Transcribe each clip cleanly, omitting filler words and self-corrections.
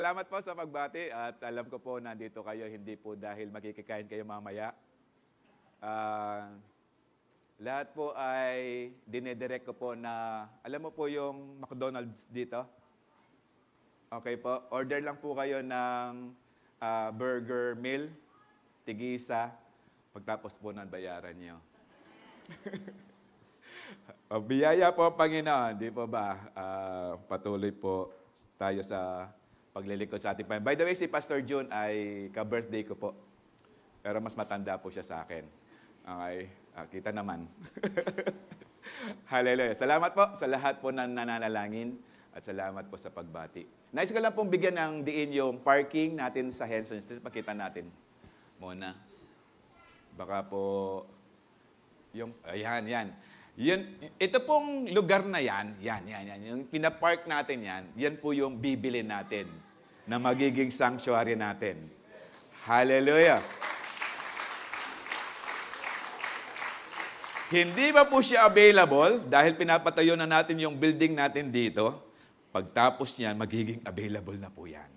Salamat po sa pagbati at alam ko po nandito kayo hindi po dahil magkikikain kayo mamaya. Lahat po ay dinedirect ko po na, alam mo po yung McDonald's dito? Okay po, order lang po kayo ng burger meal, tigisa, pagtapos po ng bayaran nyo. Biyaya po, Panginoon, di po ba? Patuloy po tayo sa paglilingkod sa ating Panginoon. By the way, si Pastor June ay ka-birthday ko po. Pero mas matanda po siya sa akin. Okay, kita naman. Hallelujah. Salamat po sa lahat po na nananalangin at salamat po sa pagbati. Nais ko lang pong bigyan ng diin yung parking natin sa Henson Street. Pakita natin muna. Baka po, yan. Ito pong lugar na yan. Yung pinapark natin yan po yung bibili natin na magiging sanctuary natin. Hallelujah! Hindi ba po siya available dahil pinapatayo na natin yung building natin dito? Pagtapos niyan, magiging available na po yan.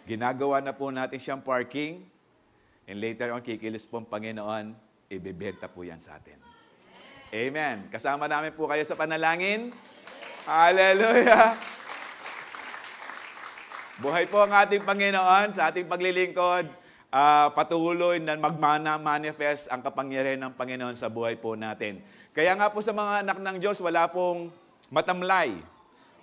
Ginagawa na po natin siyang parking and later on, kikilis po ang Panginoon, ibibenta po yan sa atin. Amen. Kasama namin po kayo sa panalangin. Hallelujah! Buhay po ang ating Panginoon sa ating paglilingkod. Patuloy na magmana-manifest ang kapangyarihan ng Panginoon sa buhay po natin. Kaya nga po sa mga anak ng Diyos, wala pong matamlay.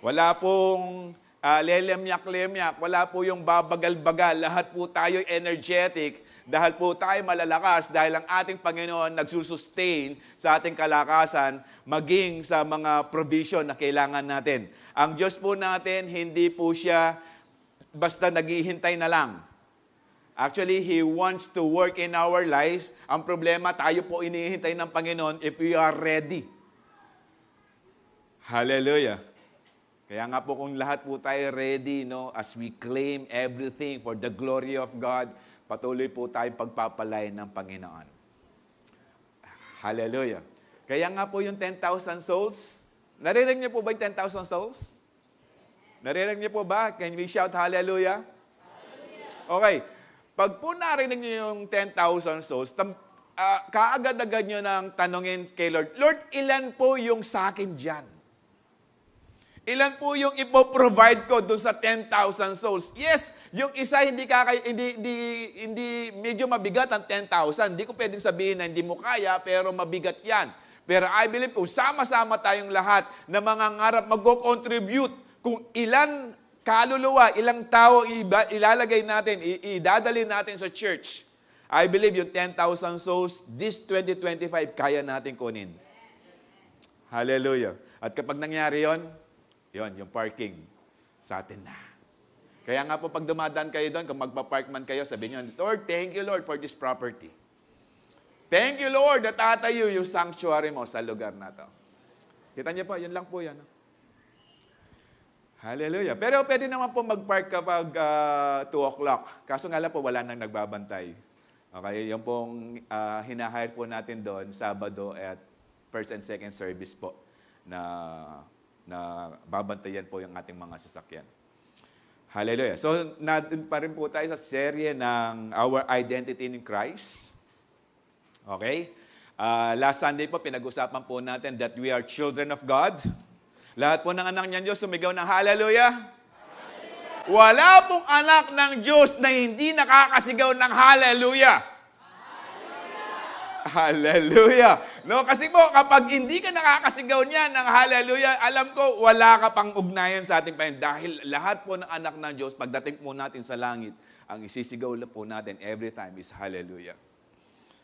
Wala pong lelemyak-lemyak. Wala po yung babagal-bagal. Lahat po tayo energetic. Dahil po tayo malalakas, dahil ang ating Panginoon nagsusustain sa ating kalakasan, maging sa mga provision na kailangan natin. Ang Diyos po natin, hindi po siya basta naghihintay na lang. Actually, He wants to work in our lives. Ang problema, tayo po inihintay ng Panginoon if we are ready. Hallelujah. Kaya nga po kung lahat po tayo ready, as we claim everything for the glory of God, patuloy po tayong pagpapalay ng Panginoon. Hallelujah. Kaya nga po yung 10,000 souls, naririnig niyo po ba yung 10,000 souls? Naririnig niyo po ba? Can we shout hallelujah? Okay. Pag po narinig niyo yung 10,000 souls, kaagad-agad niyo nang tanungin kay Lord, Lord, ilan po yung sa akin dyan? Ilan po yung ipoprovide ko doon sa 10,000 souls? Yes, yung isa hindi medyo mabigat ang 10,000. Hindi ko pwedeng sabihin na hindi mo kaya, pero mabigat yan. Pero I believe kung sama-sama tayong lahat na mga ngarap mag-contribute, kung ilan kaluluwa, ilang tao ilalagay natin, idadali natin sa church, I believe yung 10,000 souls, this 2025, kaya natin kunin. Hallelujah. At kapag nangyari yon, yung parking sa atin na. Kaya nga po pag dumadaan kayo doon, kung magpa-park man kayo, sabihin nyo, Lord, thank you Lord for this property. Thank you Lord na tatayo yung sanctuary mo sa lugar na to. Kita niyo po, yun lang po yan. Hallelujah. Pero pwede naman po mag-park kapag 2 o'clock. Kaso nga lang po, wala nang nagbabantay. Okay, yung pong hinahire po natin doon, Sabado at first and second service po na babantayan po yung ating mga sasakyan. Hallelujah. So, natin pa rin po tayo sa serye ng Our Identity in Christ. Okay? Last Sunday po, pinag-usapan po natin that we are children of God. Lahat po ng anak niyan Diyos, sumigaw ng hallelujah. Hallelujah. Wala pong anak ng Diyos na hindi nakakasigaw ng hallelujah. Hallelujah. No, kasi po, kapag hindi ka nakakasigaw niyan ng hallelujah, alam ko, wala ka pang ugnayan sa ating Panginoon. Dahil lahat po ng anak ng Diyos, pagdating po natin sa langit, ang isisigaw po natin every time is hallelujah.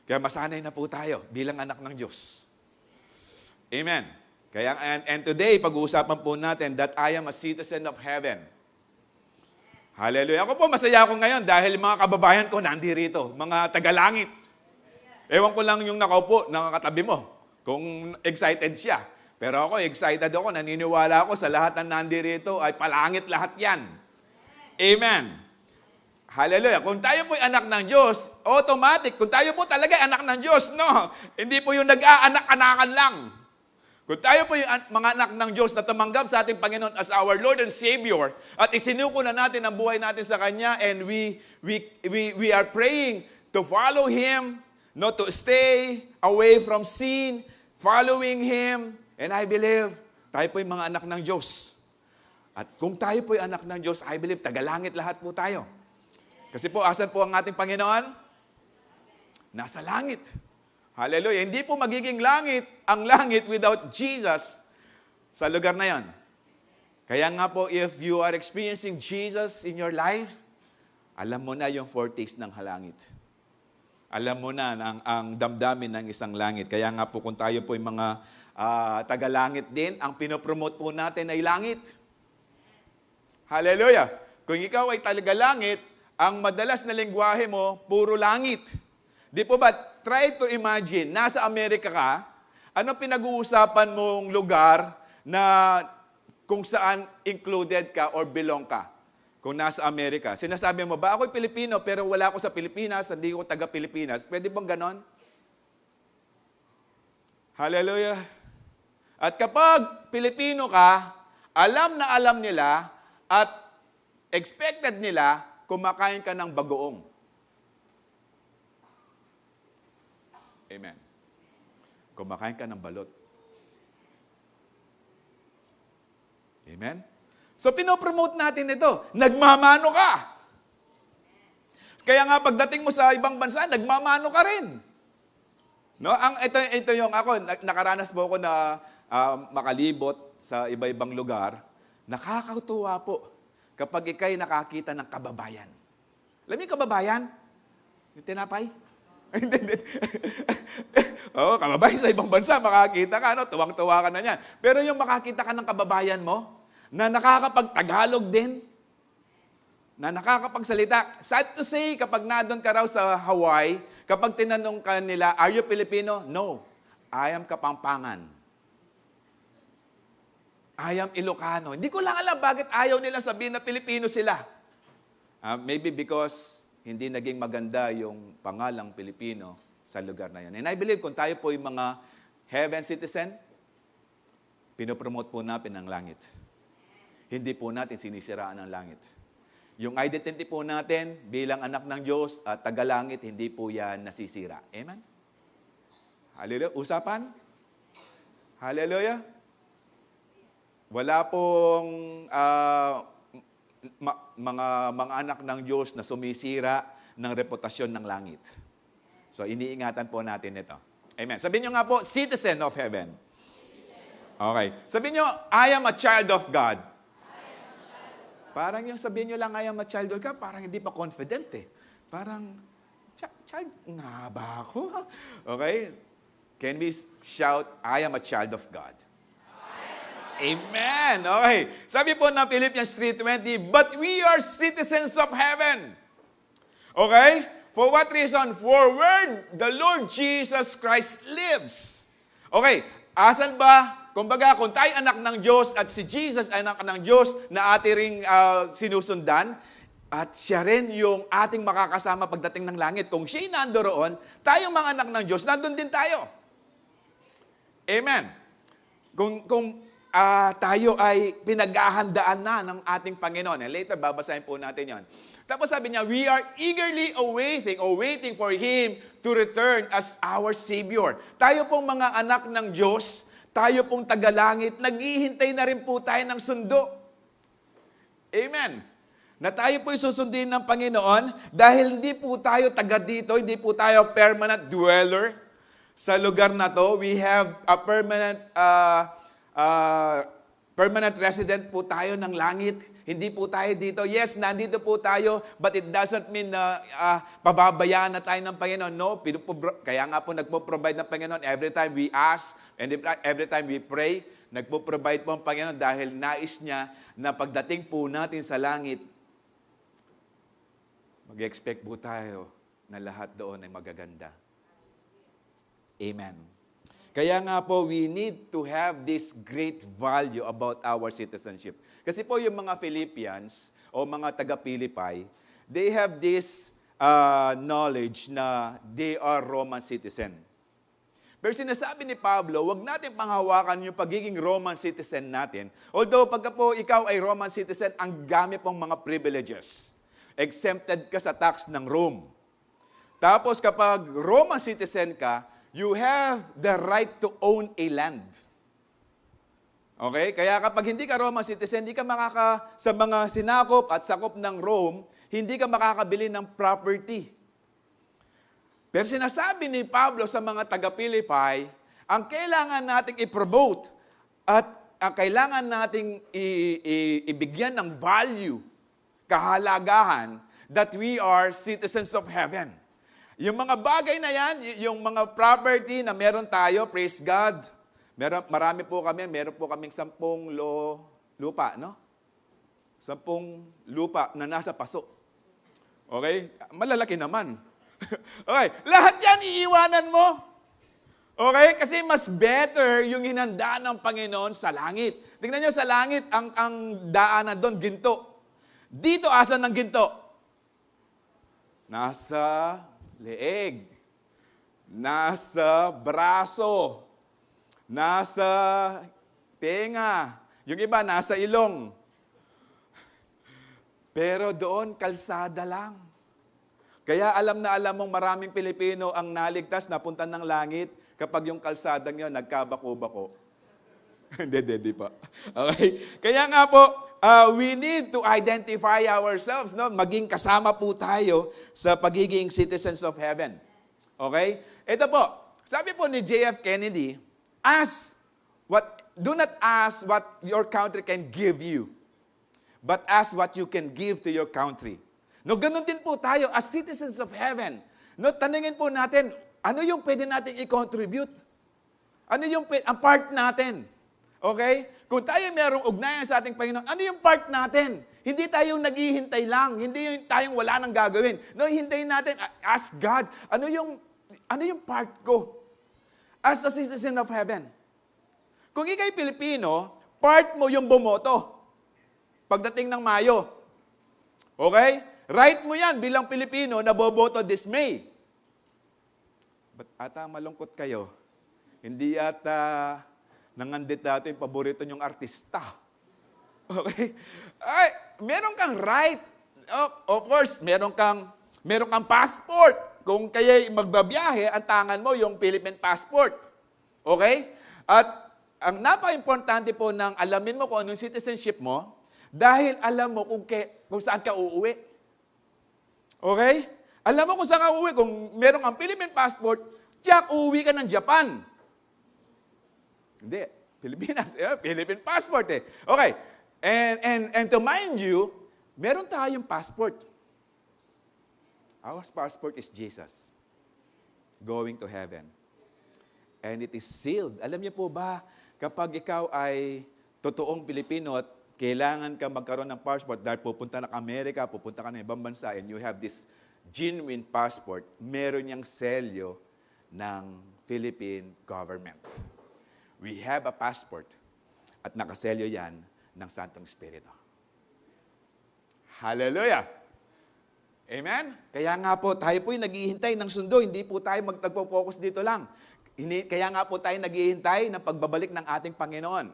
Kaya masanay na po tayo bilang anak ng Diyos. Amen. Kaya, and today, pag-uusapan po natin that I am a citizen of heaven. Hallelujah. Ako po, masaya ako ngayon dahil mga kababayan ko nandirito, mga tagalangit. Ewan ko lang yung nakaupo, nakakatabi mo, kung excited siya. Pero ako, excited ako, naniniwala ako sa lahat ng nandirito ay palangit lahat yan. Amen. Hallelujah. Kung tayo po'y anak ng Diyos, automatic, kung tayo po talaga anak ng Diyos, no? Hindi po yung nag-aanak-anakan lang. Kung tayo po yung mga anak ng Diyos na tumanggap sa ating Panginoon as our Lord and Savior at isinuko na natin ang buhay natin sa Kanya and we are praying to follow Him, not to stay away from sin, following Him, and I believe tayo po yung mga anak ng Diyos. At kung tayo po yung anak ng Diyos, I believe tagalangit lahat po tayo. Kasi po, asan po ang ating Panginoon? Nasa langit. Hallelujah. Hindi po magiging langit ang langit without Jesus sa lugar na yon. Kaya nga po, if you are experiencing Jesus in your life, alam mo na yung foretaste ng halangit. Alam mo na ang damdamin ng isang langit. Kaya nga po, kung tayo po yung mga taga-langit din, ang pinopromote po natin ay langit. Hallelujah. Kung ikaw ay taga-langit, ang madalas na lengguwahe mo, puro langit. Di po ba, try to imagine, nasa Amerika ka, ano pinag-uusapan mong lugar na kung saan included ka or belong ka? Kung nasa Amerika. Sinasabi mo ba, ako'y Pilipino pero wala ako sa Pilipinas, hindi ko taga-Pilipinas. Pwede bang ganon? Hallelujah. At kapag Pilipino ka, alam na alam nila at expected nila kumakain ka ng bagoong. Amen. Kumakain ka ng balot. Amen? So, pinopromote natin ito. Nagmamano ka. Kaya nga, pagdating mo sa ibang bansa, nagmamano ka rin. No? Ito yung ako, nakaranas po ako na makalibot sa iba-ibang lugar. Nakakatuwa po kapag ikay nakakita ng kababayan. Alam niyo yung kababayan? Yung tinapay? Oo, kababayan sa ibang bansa, makakita ka, tuwang-tuwa ka na yan. Pero yung makakita ka ng kababayan mo, na nakakapag-Tagalog din, na nakakapagsalita. Sad to say, kapag nadon ka raw sa Hawaii, kapag tinanong ka nila, are you Filipino? No. I am Kapampangan. I am Ilocano. Hindi ko lang alam bakit ayaw nila sabihin na Pilipino sila. Maybe because hindi naging maganda yung pangalang Pilipino sa lugar na yan. And I believe kung tayo po yung mga heaven citizen, pinopromote po natin ang langit. Hindi po natin sinisiraan ang langit. Yung identity po natin bilang anak ng Diyos at tagalangit, hindi po yan nasisira. Amen? Hallelujah. Usapan? Hallelujah. Wala pong mga anak ng Diyos na sumisira ng reputasyon ng langit. So, iniingatan po natin ito. Amen. Sabihin nyo nga po, citizen of heaven. Okay. Sabihin nyo, I am a child of God. Parang yung sabihin nyo lang, I am a child of God, parang hindi pa confident eh. Parang, child nga ba ako? Okay? Can we shout, I am a child of God? Amen. Okay. Sabi po na Philippians 3:20, but we are citizens of heaven. Okay? For what reason? For where the Lord Jesus Christ lives. Okay. Asan ba? Kumbaga, kung tayo anak ng Diyos at si Jesus ay anak ng Diyos na ating ring sinusundan, at siya rin yung ating makakasama pagdating ng langit. Kung siya'y nandoon, tayong mga anak ng Diyos, nandun din tayo. Amen. Kung tayo ay pinaghahandaan na ng ating Panginoon. And later, babasahin po natin yon. Tapos sabi niya, we are eagerly waiting for Him to return as our Savior. Tayo pong mga anak ng Diyos, tayo pong tagalangit, naghihintay na rin po tayo ng sundo. Amen. Na tayo po'y susundin ng Panginoon dahil hindi po tayo taga dito, hindi po tayo permanent dweller sa lugar na to. We have a permanent resident po tayo ng langit. Hindi po tayo dito. Yes, nandito po tayo, but it doesn't mean na pababayaan na tayo ng Panginoon. No, kaya nga po nagpo-provide ng Panginoon every time we ask and every time we pray, nagpo-provide po ang Panginoon dahil nais niya na pagdating po natin sa langit, mag-expect po tayo na lahat doon ay magaganda. Amen. Kaya nga po, we need to have this great value about our citizenship. Kasi po yung mga Philippians o mga taga-Pilipay, they have this knowledge na they are Roman citizen. Pero sinasabi ni Pablo, wag natin panghawakan yung pagiging Roman citizen natin. Although pagka po ikaw ay Roman citizen, ang gamit pong mga privileges. Exempted ka sa tax ng Rome. Tapos kapag Roman citizen ka, you have the right to own a land. Okay? Kaya kapag hindi ka Roman citizen, hindi ka sa mga sinakop at sakop ng Rome, hindi ka makakabili ng property. Pero sinasabi ni Pablo sa mga taga-Pilipay, ang kailangan nating i-promote at ang kailangan nating ibigyan ng value, kahalagahan, that we are citizens of heaven. Yung mga bagay na yan, yung mga property na meron tayo, praise God, meron po kaming 10 lupa, no? 10 lupa na nasa paso. Okay? Malalaki naman. Okay, lahat yan iiwanan mo. Okay? Kasi mas better yung hinanda ng Panginoon sa langit. Tingnan nyo sa langit, ang daanan doon, ginto. Dito, asan ng ginto? Nasa leeg. Nasa braso. Nasa tenga. Yung iba, nasa ilong. Pero doon, kalsada lang. Kaya alam mong maraming Pilipino ang naligtas, napunta ng langit, kapag yung kalsadang yun, nagkabako-bako. Hindi pa. Okay? Kaya nga po, we need to identify ourselves, no? Maging kasama po tayo sa pagiging citizens of heaven. Okay? Ito po, sabi po ni J.F. Kennedy, do not ask what your country can give you, but ask what you can give to your country. No, ganun din po tayo as citizens of heaven. No, tanungin po natin, ano yung pwede natin i-contribute? Ano yung ang part natin? Okay? Kung tayo mayroong ugnayan sa ating Panginoon, ano yung part natin? Hindi tayong naghihintay lang, hindi yung tayong wala nang gagawin. No, hintayin natin, ask God, ano yung part ko as a citizen of heaven? Kung ikay Pilipino, part mo yung bumoto pagdating ng Mayo. Okay? Right mo yan bilang Pilipino na boboto this May. But ata malungkot kayo. Hindi ata nangandit nato yung paborito nyong artista. Okay? Ay, meron kang right. Of course, meron kang passport. Kung kaya magbabiyahe, ang tangan mo yung Philippine passport. Okay? At ang napaka-importante po ng alamin mo kung anong citizenship mo, dahil alam mo kung saan ka uuwi. Okay? Alam mo kung saan ka uuwi. Kung meron kang Philippine passport, tiyak, uuwi ka ng Japan. Hindi. Pilipinas. Philippine passport eh. Okay. And to mind you, meron tayong passport. Our passport is Jesus. Going to heaven. And it is sealed. Alam niyo po ba, kapag ikaw ay totoong Pilipino at kailangan ka magkaroon ng passport dahil pupunta na Amerika, pupunta ka na ibang bansa, and you have this genuine passport, meron niyang selyo ng Philippine government. We have a passport at nakaselyo yan ng Santong Espiritu. Hallelujah! Amen? Kaya nga po, tayo po'y naghihintay ng sundo, hindi po tayo magtagpo-focus dito lang. Kaya nga po tayo naghihintay ng pagbabalik ng ating Panginoon.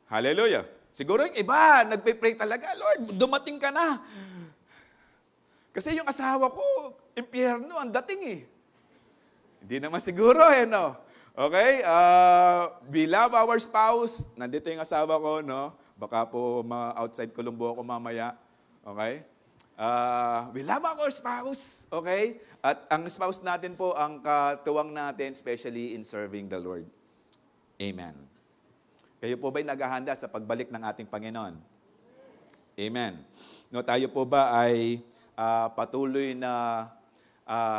Hallelujah! Siguro yung iba, nagpe-pray talaga, Lord, dumating ka na. Kasi yung asawa ko, impyerno, ang dating eh. Hindi naman siguro no? Okay? We love our spouse. Nandito yung asawa ko, no? Baka po outside Colombo ako mamaya. Okay? We love our spouse. Okay? At ang spouse natin po, ang katuwang natin, especially in serving the Lord. Amen. Kayo po ba'y naghahanda sa pagbalik ng ating Panginoon? Amen. No, tayo po ba ay patuloy na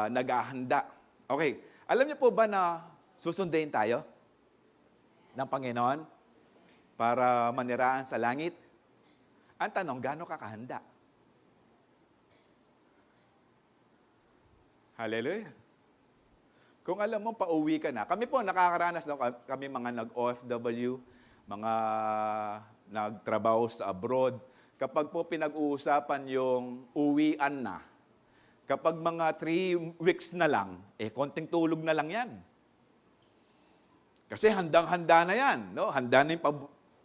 naghahanda? Okay. Alam niyo po ba na susundin tayo ng Panginoon para maniraan sa langit? Ang tanong, gaano ka kahanda? Hallelujah. Kung alam mo, pauwi ka na. Kami po nakakaranas, no? Kami mga nag-OFW, mga nagtrabaho sa abroad. Kapag po pinag-uusapan yung uwian na, kapag mga 3 weeks na lang, konting tulog na lang yan. Kasi handang-handa na yan. No? Handa na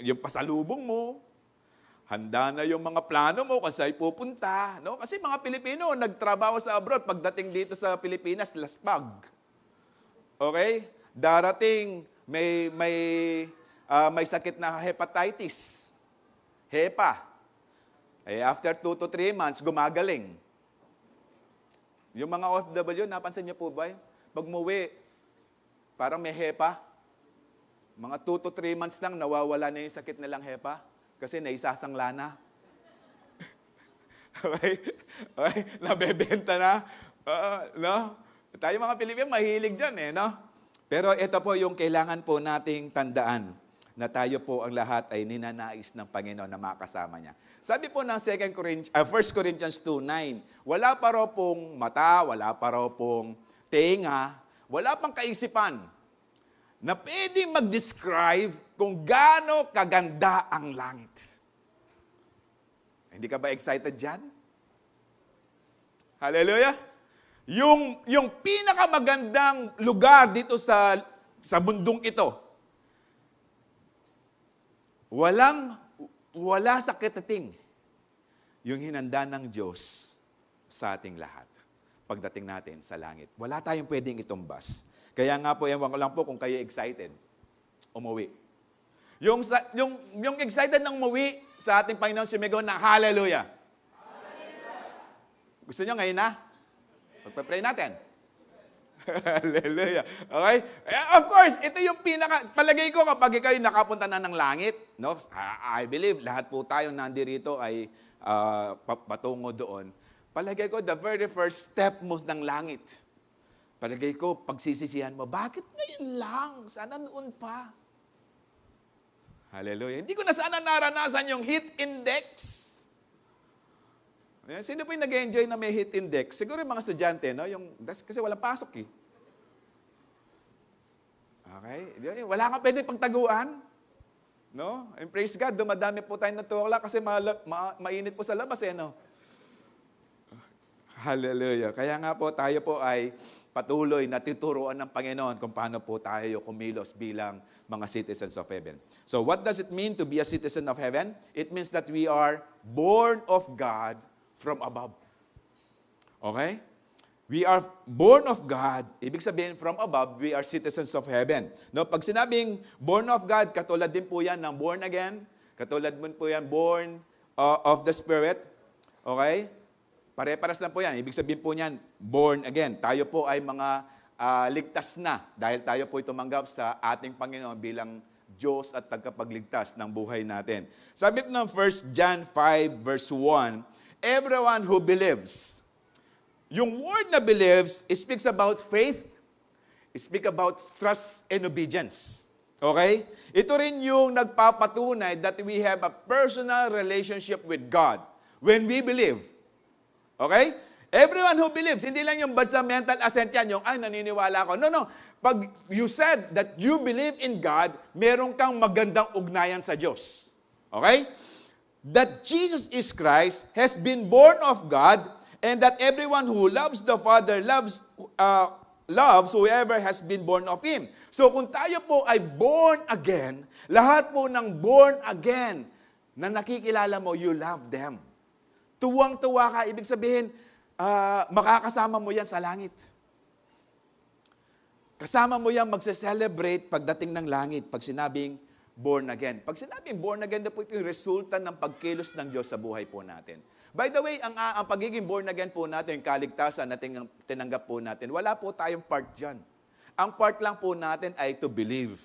yung pasalubong mo. Handa na yung mga plano mo kung saan pupunta. No? Kasi mga Pilipino, nagtrabaho sa abroad. Pagdating dito sa Pilipinas, laspag. Okay? Darating, may sakit na hepatitis. Hepa. After 2 to 3 months, gumagaling. Yung mga OFW, napansin niyo po ba? Pag umuwi, parang may hepa. Mga 2 to 3 months lang, nawawala na yung sakit nilang hepa kasi naisasangla na. Okay? Okay? Nabebenta na. No? Tayo mga Pilipino, mahilig dyan no? Pero ito po yung kailangan po nating tandaan na tayo po ang lahat ay ninanais ng Panginoon na makasama niya. Sabi po ng 1 Corinthians 2:9, wala pa raw pong mata, wala pa raw pong tenga, wala pang kaisipan na pwedeng mag-describe kung gaano kaganda ang langit. Hindi ka ba excited dyan? Hallelujah! Yung pinakamagandang lugar dito sa mundong ito, wala sa katating yung hinanda ng Diyos sa ating lahat pagdating natin sa langit. Wala tayong pwedeng itumbas. Kaya nga po, ewan ko lang po kung kayo excited, umuwi. Yung excited ng umuwi sa ating Panginoon sumigaw na hallelujah. Hallelujah. Gusto nyo ngayon na? Magpa-pray natin. Hallelujah. Okay? Of course, ito yung palagay ko kapag ikaw nakapunta na ng langit, no? I believe lahat po tayo nandirito ay patungo doon. Palagay ko, the very first step mo ng langit, palagay ko, pagsisisihan mo, bakit ngayon lang? Sana noon pa. Hallelujah. Hindi ko na sana naranasan yung heat index. Sino po yung nag-enjoy na may heat index? Siguro yung mga estudyante, no? Kasi walang pasok eh. Okay? Wala kang pwede pagtaguan. No? And praise God, dumadami po tayo ng tukla kasi mainit po sa labas no? Hallelujah. Kaya nga po, tayo po ay patuloy na tuturuan ng Panginoon kung paano po tayo kumilos bilang mga citizens of heaven. So what does it mean to be a citizen of heaven? It means that we are born of God from above. Okay? We are born of God. Ibig sabihin, from above, we are citizens of heaven. No, pag sinabing born of God, katulad din po yan ng born again. Katulad din po yan, born of the Spirit. Okay? Pare-paras lang po yan. Ibig sabihin po niyan, born again. Tayo po ay mga ligtas na dahil tayo po ay tumanggap sa ating Panginoon bilang Diyos at tagapagligtas ng buhay natin. Sabi po ng 1 John 5 verse 1, everyone who believes. Yung word na believes, it speaks about faith, it speaks about trust and obedience. Okay? Ito rin yung nagpapatunay that we have a personal relationship with God when we believe. Okay? Everyone who believes, hindi lang yung basta mental assent yan, yung, naniniwala ako. No. Pag you said that you believe in God, meron kang magandang ugnayan sa Diyos. Okay? That Jesus is Christ, has been born of God, and that everyone who loves the Father loves whoever has been born of Him. So kung tayo po ay born again, lahat po ng born again na nakikilala mo, you love them. Tuwang-tuwa ka, ibig sabihin, makakasama mo yan sa langit. Kasama mo yan magse-celebrate pagdating ng langit, pag sinabing born again. Pag sinabing born again, po ito yung resulta ng pagkilos ng Diyos sa buhay po natin. By the way, ang pagiging born again po natin, kaligtasan na tinanggap po natin, wala po tayong part dyan. Ang part lang po natin ay to believe.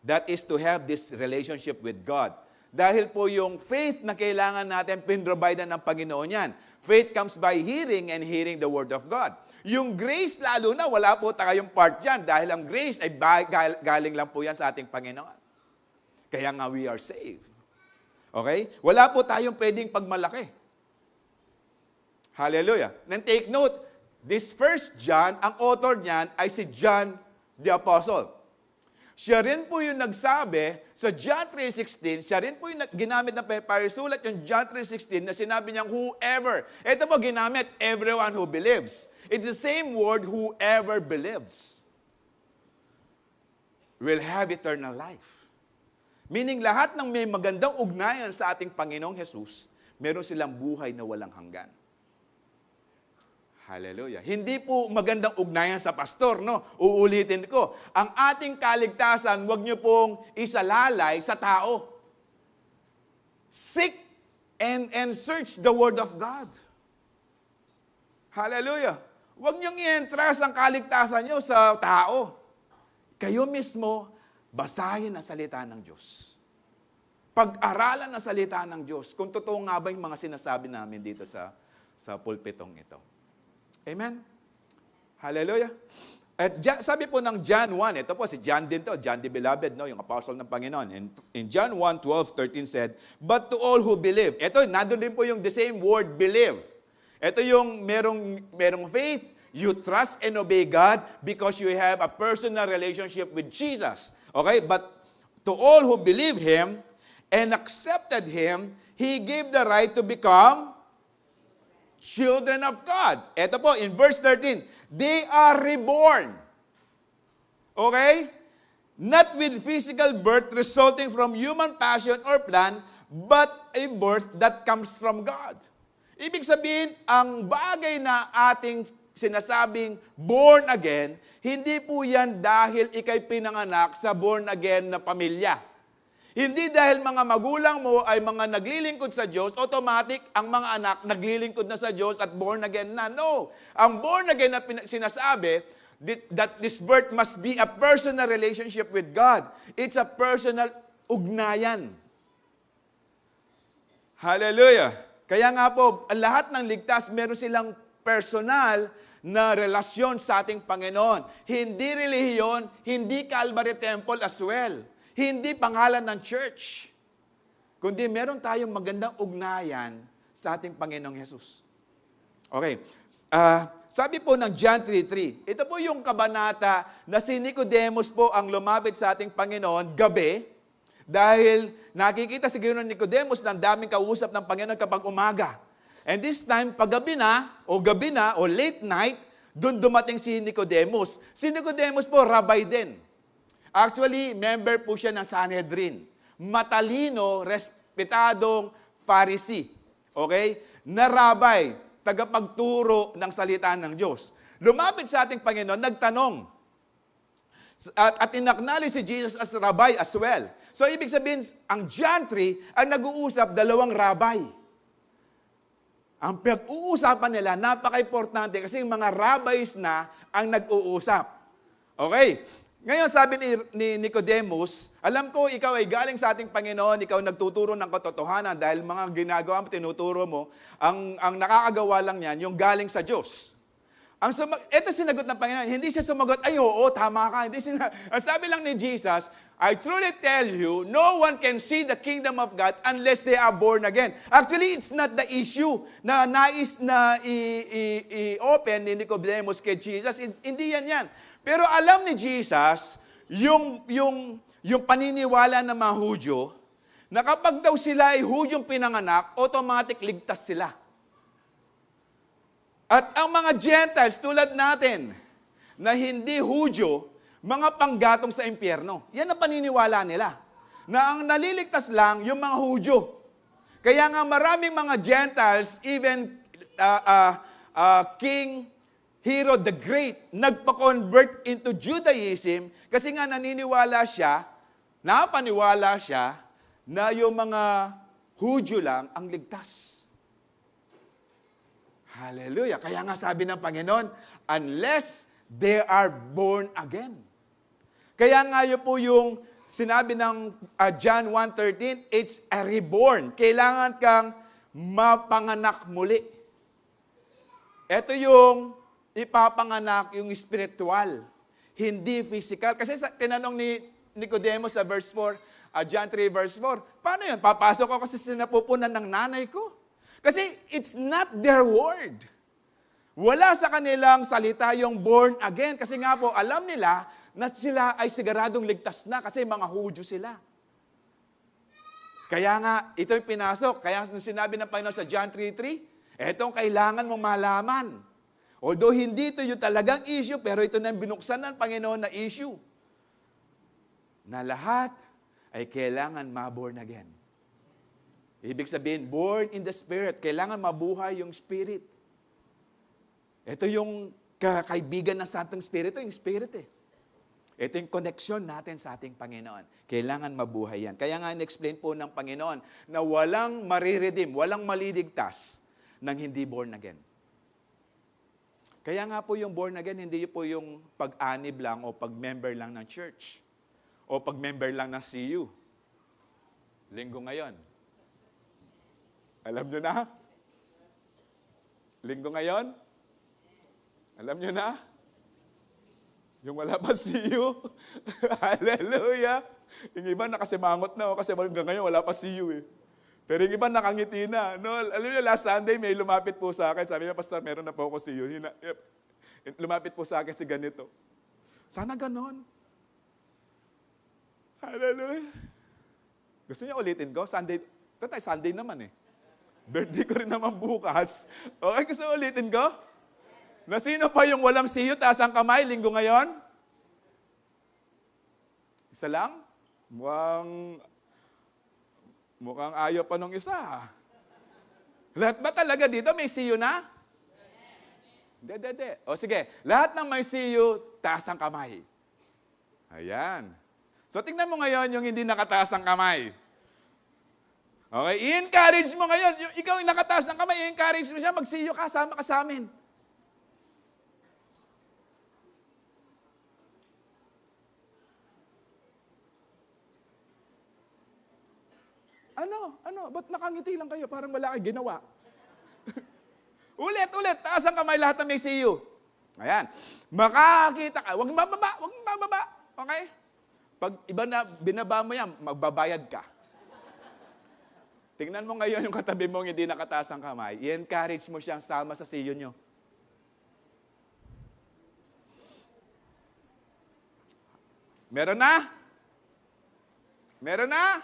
That is to have this relationship with God. Dahil po yung faith na kailangan natin, pinrovide ng Panginoon yan. Faith comes by hearing and hearing the Word of God. Yung grace, lalo na, wala po tayong part dyan. Dahil ang grace ay galing lang po yan sa ating Panginoon. Kaya nga we are saved. Okay? Wala po tayong pwedeng pagmalaki. Hallelujah. Then take note, this 1 John, ang author niyan ay si John the Apostle. Siya rin po yung nagsabi sa John 3:16, siya rin po yung ginamit na parisulat yung John 3:16 na sinabi niyang whoever. Ito po ginamit, everyone who believes. It's the same word, whoever believes. will have eternal life. Meaning lahat ng may magandang ugnayan sa ating Panginoong Jesus, meron silang buhay na walang hanggan. Hallelujah. Hindi po magandang ugnayan sa pastor, no? Uulitin ko. Ang ating kaligtasan, huwag niyo pong isalalay sa tao. Seek and search the Word of God. Hallelujah. Huwag niyong i-entrust ang kaligtasan niyo sa tao. Kayo mismo, basahin ang salita ng Diyos. Pag-aralan ang salita ng Diyos, kung totoo nga ba yung mga sinasabi namin dito sa pulpitong ito. Amen? Hallelujah. At sabi po ng John 1, ito po si John din to, John the Beloved, no, yung apostle ng Panginoon. And in John 1:12-13 said, "But to all who believe," ito, nandun din po yung the same word, believe. Ito yung merong faith, you trust and obey God because you have a personal relationship with Jesus. Okay? But to all who believe Him and accepted Him, He gave the right to become children of God. Ito po, in verse 13, they are reborn. Okay? Not with physical birth resulting from human passion or plan, but a birth that comes from God. Ibig sabihin, ang bagay na ating sinasabing born again, hindi po yan dahil ikay pinanganak sa born again na pamilya. Hindi dahil mga magulang mo ay mga naglilingkod sa Diyos, automatic ang mga anak naglilingkod na sa Diyos at born again na. No. Ang born again na sinasabi, that this birth must be a personal relationship with God. It's a personal ugnayan. Hallelujah. Kaya nga po, ang lahat ng ligtas, meron silang personal na relasyon sa ating Panginoon. Hindi relihiyon, hindi Calvary Temple as well. Hindi pangalan ng church, kundi meron tayong magandang ugnayan sa ating Panginoong Jesus. Okay. Sabi po ng John 3:3, ito po yung kabanata na si Nicodemus po ang lumapit sa ating Panginoon gabi dahil nakikita siguro ng Nicodemus na ang daming kausap ng Panginoon kapag umaga. And this time, paggabi na, o late night, doon dumating si Nicodemus. Si Nicodemus po, rabbi din. Actually, member po siya ng Sanhedrin. Matalino, respetadong Pharisee. Okay? Na rabbi, tagapagturo ng salita ng Diyos. Lumapit sa ating Panginoon, nagtanong. At in-acknowledge si Jesus as rabbi as well. So, ibig sabihin, ang John 3, ang nag-uusap, dalawang rabbi. Ang pag-uusapan nila, napaka-importante kasi yung mga rabbis na ang nag-uusap. Okay? Ngayon, sabi ni Nicodemus, alam ko ikaw ay galing sa ating Panginoon, ikaw nagtuturo ng katotohanan dahil mga ginagawa mo, tinuturo mo, ang nakakagawa lang yan, yung galing sa Diyos. Ito sinagot ng Panginoon, hindi siya sumagot, ay oo, tama ka. Ang sabi lang ni Jesus, I truly tell you, no one can see the kingdom of God unless they are born again. Actually, it's not the issue na nais na i-open ni Nicodemus kay Jesus. Hindi yan. Pero alam ni Jesus, yung paniniwala ng mga Hudyo, na kapag daw sila ay Hudyong pinanganak, automatic ligtas sila. At ang mga Gentiles tulad natin, na hindi Hudyo, mga panggatong sa impyerno. Yan ang paniniwala nila. Na ang naliligtas lang yung mga Hudyo. Kaya nga maraming mga Gentiles, even King Herod the Great, nagpa-convert into Judaism kasi nga napaniwala siya na yung mga Hudyo lang ang ligtas. Hallelujah. Kaya nga sabi ng Panginoon, unless they are born again. Kaya nga yun po yung sinabi ng John 1:13, it's a reborn. Kailangan kang mapanganak muli. Ito yung ipapanganak, yung spiritual, hindi physical. Kasi tinanong ni Nicodemus sa verse 4, John 3 verse 4, paano yun? Papasok ako kasi sinapupunan ng nanay ko. Kasi it's not their word. Wala sa kanilang salita yung born again. Kasi nga po, alam nila na sila ay siguradong ligtas na kasi mga Hudyo sila. Kaya nga, ito yung pinasok. Kaya sinabi ng Panginoon sa John 3:3, etong kailangan mong malaman. Although hindi ito yung talagang issue, pero ito na binuksan ng Panginoon na issue. na lahat ay kailangan ma-born again. Ibig sabihin, born in the Spirit. Kailangan mabuhay yung Spirit. Ito yung kaibigan ng Santong Espiritu, yung Spirit eh. Ito yung connection natin sa ating Panginoon. Kailangan mabuhay yan. Kaya nga in-explain po ng Panginoon na walang mariredeem, walang maliligtas nang hindi born again. Kaya nga po yung born again, hindi po yung pag-anib lang o pag-member lang ng church o pag-member lang ng CU. Linggo ngayon. Alam nyo na? Linggo ngayon? Alam nyo na? Yung wala pa CU. Hallelujah! Yung iba nakasimangot na, kasi hanggang ngayon wala pa CU eh. Pero yung iba nakangiti na. No, alam niyo, last Sunday may lumapit po sa akin. Sabi niya, Pastor, meron na po ako CU. Lumapit po sa akin si ganito. Sana ganon. Hallelujah! Gusto niya ulitin ko? Sunday, Sunday naman eh. Birthday ko rin naman bukas. Okay, gusto ulitin ko? Na sino pa yung walang CU, taas ang kamay, linggo ngayon? Isa lang? Mukhang ayaw pa nung isa. Lahat ba talaga dito may CU na? Hindi. O sige, lahat ng may CU, taas ang kamay. Ayan. So tingnan mo ngayon yung hindi nakataas ang kamay. Okay, i-encourage mo ngayon. Ikaw yung nakataas ng kamay, i-encourage mo siya, mag-CU ka, sama ka sa amin. Ano? Ba't nakangiti lang kayo? Parang wala kayo ginawa. ulit. Taas ang kamay lahat na may CU. Ayan. Makakita ka. Huwag bababa. Okay? Pag iba na binaba mo yan, magbabayad ka. Tingnan mo ngayon yung katabi mong hindi nakataas ang kamay. I-encourage mo siyang sama sa CU nyo. Meron na?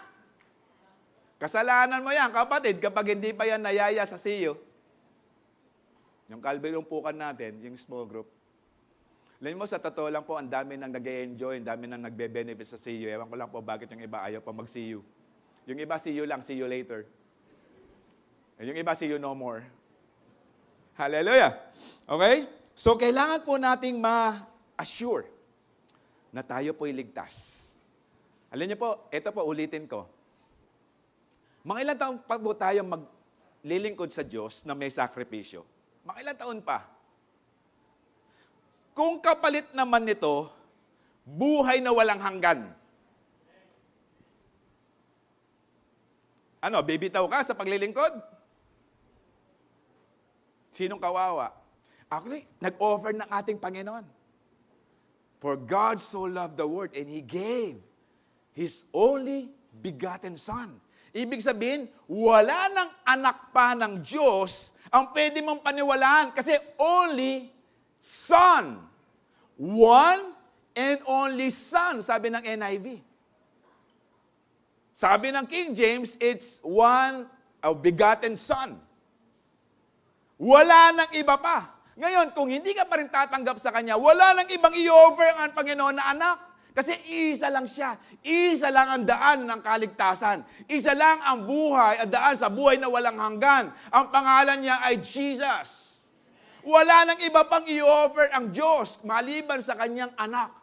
Kasalanan mo yan, kapatid, kapag hindi pa yan nayaya sa CU. Yung kalbilumpukan natin, yung small group. Alam mo, sa totoo lang po, ang dami nang nag-enjoy, ang dami nang nagbe-benefit sa CU. Ewan ko lang po bakit yung iba ayaw pa mag-CU. Yung iba, CU lang, see you later. Yung iba, see you no more. Hallelujah! Okay? So, kailangan po nating ma-assure na tayo po'y ligtas. Alam niyo po, ito po, ulitin ko. Mga ilang taon pa po tayo maglilingkod sa Diyos na may sakripisyo? Mga ilang taon pa? Kung kapalit naman nito, buhay na walang hanggan. Ano, bibitaw ka sa paglilingkod? Sinong kawawa? Actually, nag-offer ng ating Panginoon. For God so loved the world and He gave His only begotten Son. Ibig sabihin, wala nang anak pa ng Diyos ang pwede mong paniwalaan kasi only Son. One and only Son, sabi ng NIV. Sabi ng King James, it's one, a begotten Son. Wala nang iba pa. Ngayon, kung hindi ka pa rin tatanggap sa Kanya, wala nang ibang i-offer ang Panginoon na anak. Kasi isa lang siya. Isa lang ang daan ng kaligtasan. Isa lang ang buhay, ang daan sa buhay na walang hanggan. Ang pangalan niya ay Jesus. Wala nang iba pang i-offer ang Diyos maliban sa Kanyang anak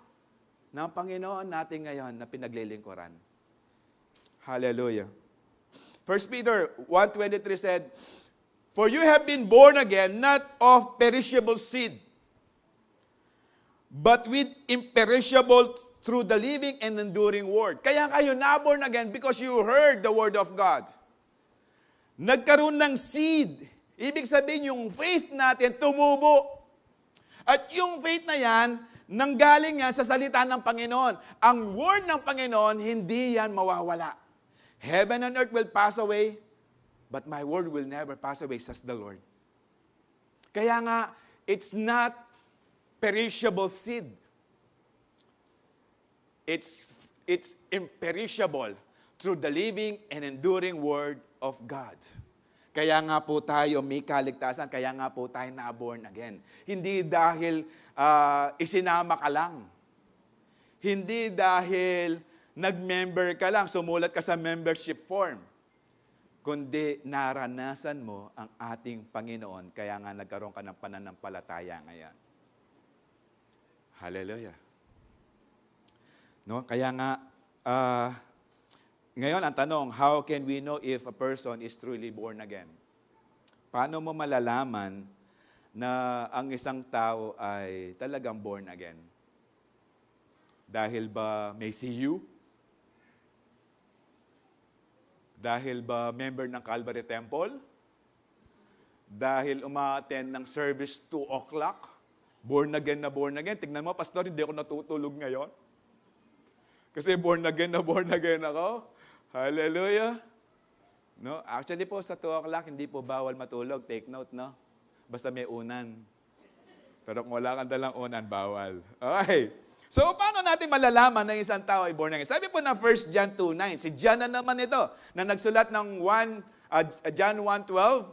ng Panginoon natin ngayon na pinaglilingkuran. Hallelujah. 1 Peter 1:23 said, For you have been born again, not of perishable seed, but with imperishable through the living and enduring word. Kaya kayo na-born again because you heard the word of God. Nagkaroon ng seed. Ibig sabihin, yung faith natin tumubo. At yung faith na yan, nanggaling yan sa salita ng Panginoon. Ang word ng Panginoon, hindi yan mawawala. Heaven and earth will pass away, but my word will never pass away, says the Lord. Kaya nga, it's not perishable seed. It's imperishable through the living and enduring word of God. Kaya nga po tayo may kaligtasan, kaya nga po tayo na-born again. Hindi dahil isinama ka lang. Hindi dahil nag-member ka lang, sumulat ka sa membership form. Kundi naranasan mo ang ating Panginoon, kaya nga nagkaroon ka ng pananampalataya ngayon. Hallelujah. No? Kaya nga, ngayon ang tanong, how can we know if a person is truly born again? Paano mo malalaman na ang isang tao ay talagang born again? Dahil ba may CU? Dahil ba member ng Calvary Temple? Dahil uma-attend ng service 2 o'clock? Born again na born again. Tignan mo, pastor, hindi ako natutulog ngayon. Kasi born again na born again ako. Hallelujah. No? Actually po, sa 2 o'clock, hindi po bawal matulog. Take note, no? Basta may unan. Pero kung wala kang dalang unan, bawal. Okay. So, paano natin malalaman na isang tao ay born again? Sabi po na 1 John 2:9, si John na naman ito, na nagsulat ng John 1:12,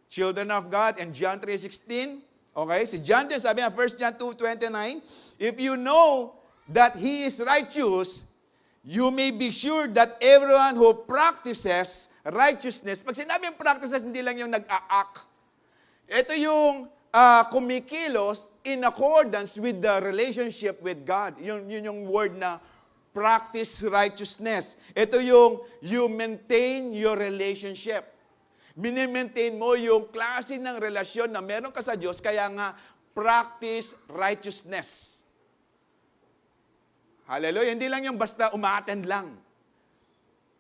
children of God, and John 3:16. Okay, si John din, sabi na 1 John 2:29, if you know that He is righteous, you may be sure that everyone who practices righteousness, pag sinabing practices, hindi lang yung nag-a-act. Ito yung kumikilos in accordance with the relationship with God. Yun yung word na practice righteousness. Ito yung you maintain your relationship. Mini-maintain mo yung klase ng relasyon na meron ka sa Diyos, kaya nga practice righteousness. Hallelujah. Hindi lang yung basta umattend lang.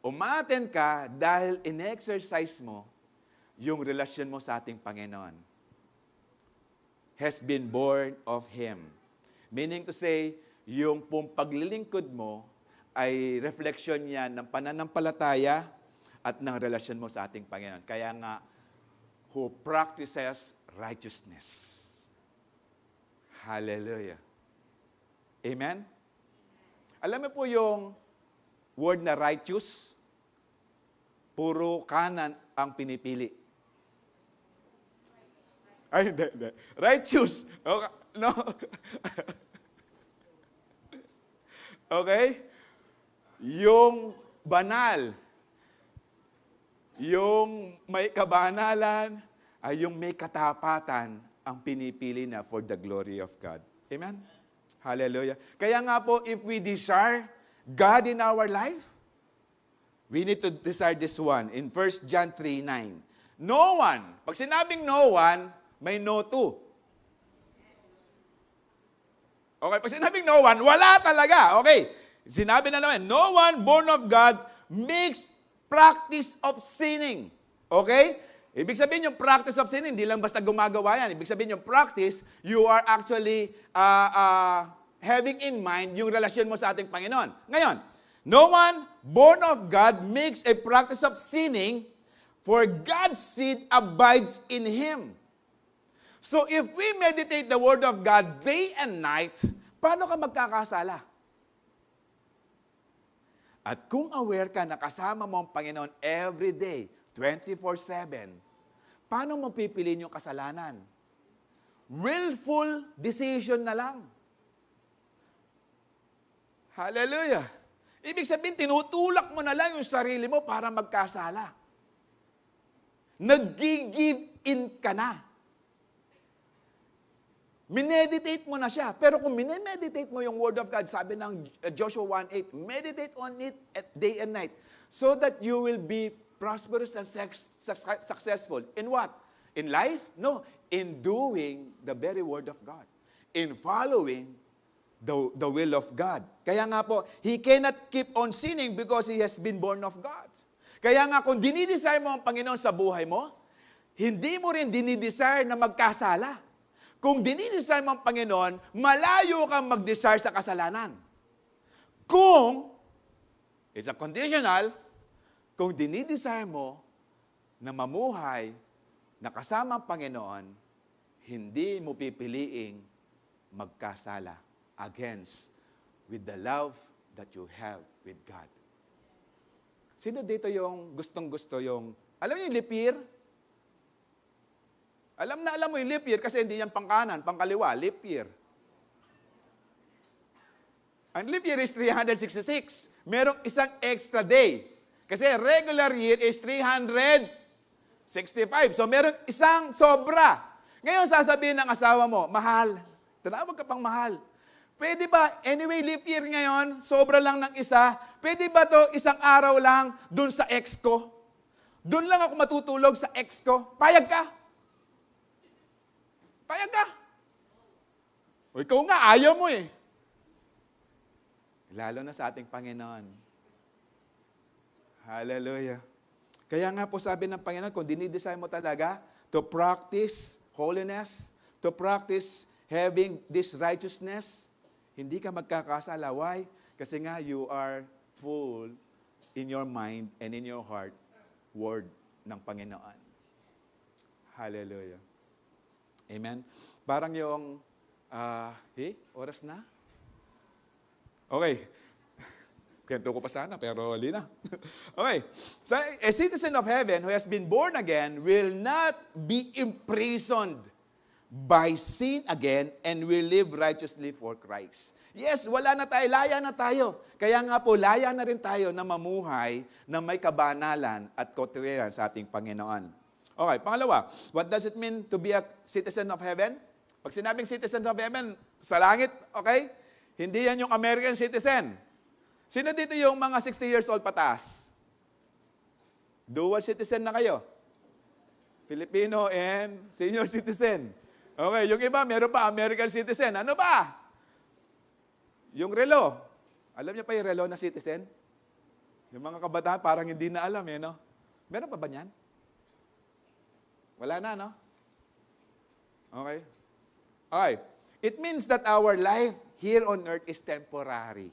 Umattend ka dahil in-exercise mo yung relasyon mo sa ating Panginoon. Has been born of Him. Meaning to say, yung pong paglilingkod mo ay reflection yan ng pananampalataya at ng relasyon mo sa ating Panginoon. Kaya nga, who practices righteousness. Hallelujah. Amen? Alam mo po yung word na righteous, puro kanan ang pinipili. Ay, hindi. Righteous. Okay. No. Okay? Yung banal, yung may kabanalan, ay yung may katapatan ang pinipili na for the glory of God. Amen? Hallelujah. Kaya nga po, if we desire God in our life, we need to desire this one in 1 John 3:9. No one, pag sinabing no one, may no to. Okay, pag sinabing no one, wala talaga. Okay, sinabi na naman, no one born of God makes practice of sinning. Okay? Ibig sabihin yung practice of sinning, hindi lang basta gumagawa yan. Ibig sabihin yung practice, you are actually having in mind yung relasyon mo sa ating Panginoon. Ngayon, no one born of God makes a practice of sinning, for God's seed abides in him. So if we meditate the Word of God day and night, paano ka magkakasala? At kung aware ka na kasama mo ang Panginoon every day, 24/7, paano mo pipiliin yung kasalanan? Willful decision na lang. Hallelujah! Ibig sabihin, tinutulak mo na lang yung sarili mo para magkasala. Nag-give in ka na. Mineditate mo na siya. Pero kung minimeditate mo yung Word of God, sabi ng Joshua 1:8, meditate on it at day and night so that you will be prosperous and successful. In what? In life? No. In doing the very Word of God. In following the will of God. Kaya nga po, he cannot keep on sinning because he has been born of God. Kaya nga kung dinidesire mo ang Panginoon sa buhay mo, hindi mo rin dinidesire na magkasala. Kung dinidesire mo ang Panginoon, malayo kang mag-desire sa kasalanan. Kung, it's a conditional, kung dinidesire mo na mamuhay na kasama ang Panginoon, hindi mo pipiliing magkasala against with the love that you have with God. Sino dito yung gustong-gusto yung, alam niyo yung leap year? Alam mo yung leap year kasi hindi yan pangkanan, pangkaliwa, leap year. Ang leap year is 366. merong isang extra day. Kasi regular year is 365. So merong isang sobra. Ngayon sasabihin ng asawa mo, mahal, tinawag ka pang mahal. Pwede ba, anyway, leap year ngayon, sobra lang ng isa, pwede ba to isang araw lang dun sa ex ko? Dun lang ako matutulog sa ex ko? Payag ka? Payag ka? O ikaw nga, ayaw mo eh. Lalo na sa ating Panginoon. Hallelujah. Kaya nga po sabi ng Panginoon, kung dinidesign mo talaga to practice holiness, to practice having this righteousness, hindi ka magkakasala. Why? Kasi nga you are full in your mind and in your heart, word ng Panginoon. Hallelujah. Amen. Parang yung, oras na? Okay. Kwento ko pa sana, pero hali na. Okay. So, a citizen of heaven who has been born again will not be imprisoned by sin again and will live righteously for Christ. Yes, wala na tayo, laya na tayo. Kaya nga po, laya na rin tayo na mamuhay na may kabanalan at katuwiran sa ating Panginoon. Okay, pangalawa, what does it mean to be a citizen of heaven? Pag sinabing citizen of heaven, sa langit, okay? Hindi yan yung American citizen. Sino dito yung mga 60 years old pataas? Dual citizen na kayo. Filipino and senior citizen. Okay, yung iba, meron pa American citizen. Ano ba? Yung relo. Alam niyo pa yung relo na citizen? Yung mga kabataan parang hindi na alam eh, no? Meron pa ba niyan? Wala na, no? Okay. Okay. It means that our life here on earth is temporary.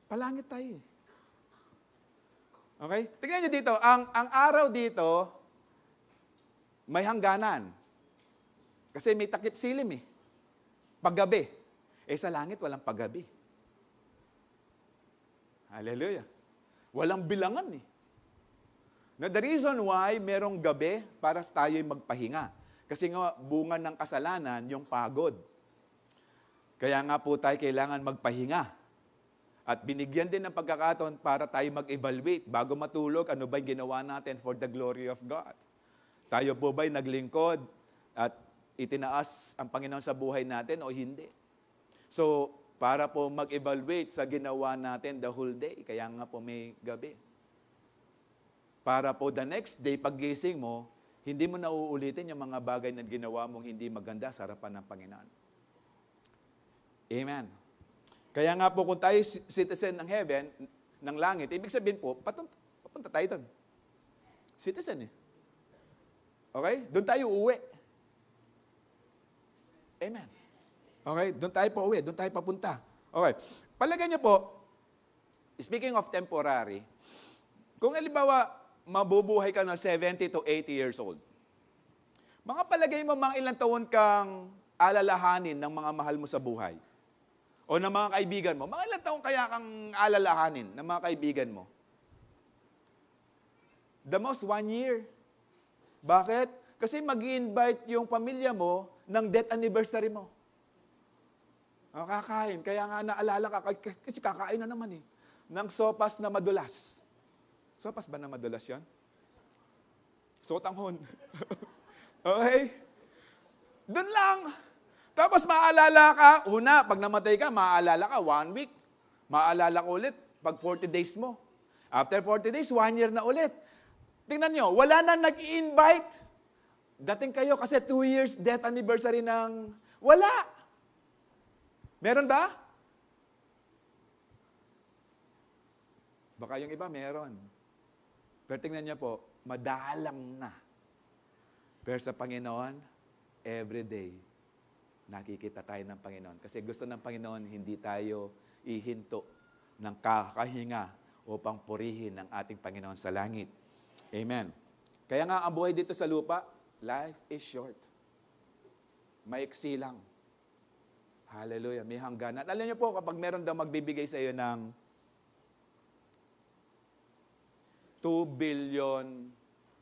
Palangit tayo. Okay? Tingnan niyo dito, ang araw dito, may hangganan. Kasi may takip silim eh. Paggabi. Sa langit, walang paggabi. Hallelujah. Walang bilangan eh. Now, the reason why merong gabi para tayo'y magpahinga. Kasi nga, bunga ng kasalanan, yung pagod. Kaya nga po tayo kailangan magpahinga. At binigyan din ng pagkakataon para tayo mag-evaluate bago matulog, ano ba yung ginawa natin for the glory of God. Tayo po ba'y naglingkod at itinaas ang Panginoon sa buhay natin o hindi? So, para po mag-evaluate sa ginawa natin the whole day, kaya nga po may gabi. Para po the next day, paggising mo, hindi mo na uulitin yung mga bagay na ginawa mong hindi maganda sa harapan ng Panginoon. Amen. Kaya nga po kung tayo citizen ng heaven, ng langit, ibig sabihin po, papunta tayo doon. Citizen eh. Okay? Doon tayo uuwi. Amen. Okay? Doon tayo pa uwi. Doon tayo papunta. Okay. Palagay niyo po, speaking of temporary, kung halimbawa, mabubuhay ka na 70 to 80 years old, mga palagay mo, mga ilang taon kang alalahanin ng mga mahal mo sa buhay? O ng mga kaibigan mo? Mga ilang taon kaya kang alalahanin ng mga kaibigan mo? The most 1 year. Bakit? Kasi mag-i-invite yung pamilya mo ng death anniversary mo. Kakain. Kaya nga naalala ka, kasi kakain na naman eh, ng sopas na madulas. Sopas ba na madulas yan? Sotanghon. Okay? Doon lang. Tapos maaalala ka, una, pag namatay ka, maaalala ka, 1 week. Maaalala ka ulit, pag 40 days mo. After 40 days, 1 year na ulit. Tingnan nyo, wala na nag-i-invite. Dating kayo kasi 2 years death anniversary ng... Wala. Meron ba? Baka yung iba meron. Pero tingnan niyo po, madalang na. Pero sa Panginoon, every day, nakikita tayo ng Panginoon. Kasi gusto ng Panginoon, hindi tayo ihinto ng kakahinga upang purihin ang ating Panginoon sa langit. Amen. Kaya nga, ang buhay dito sa lupa, life is short. Maiksi lang. Hallelujah. May hangganan. Alam niyo po, kapag meron daw magbibigay sa iyo ng $2 billion.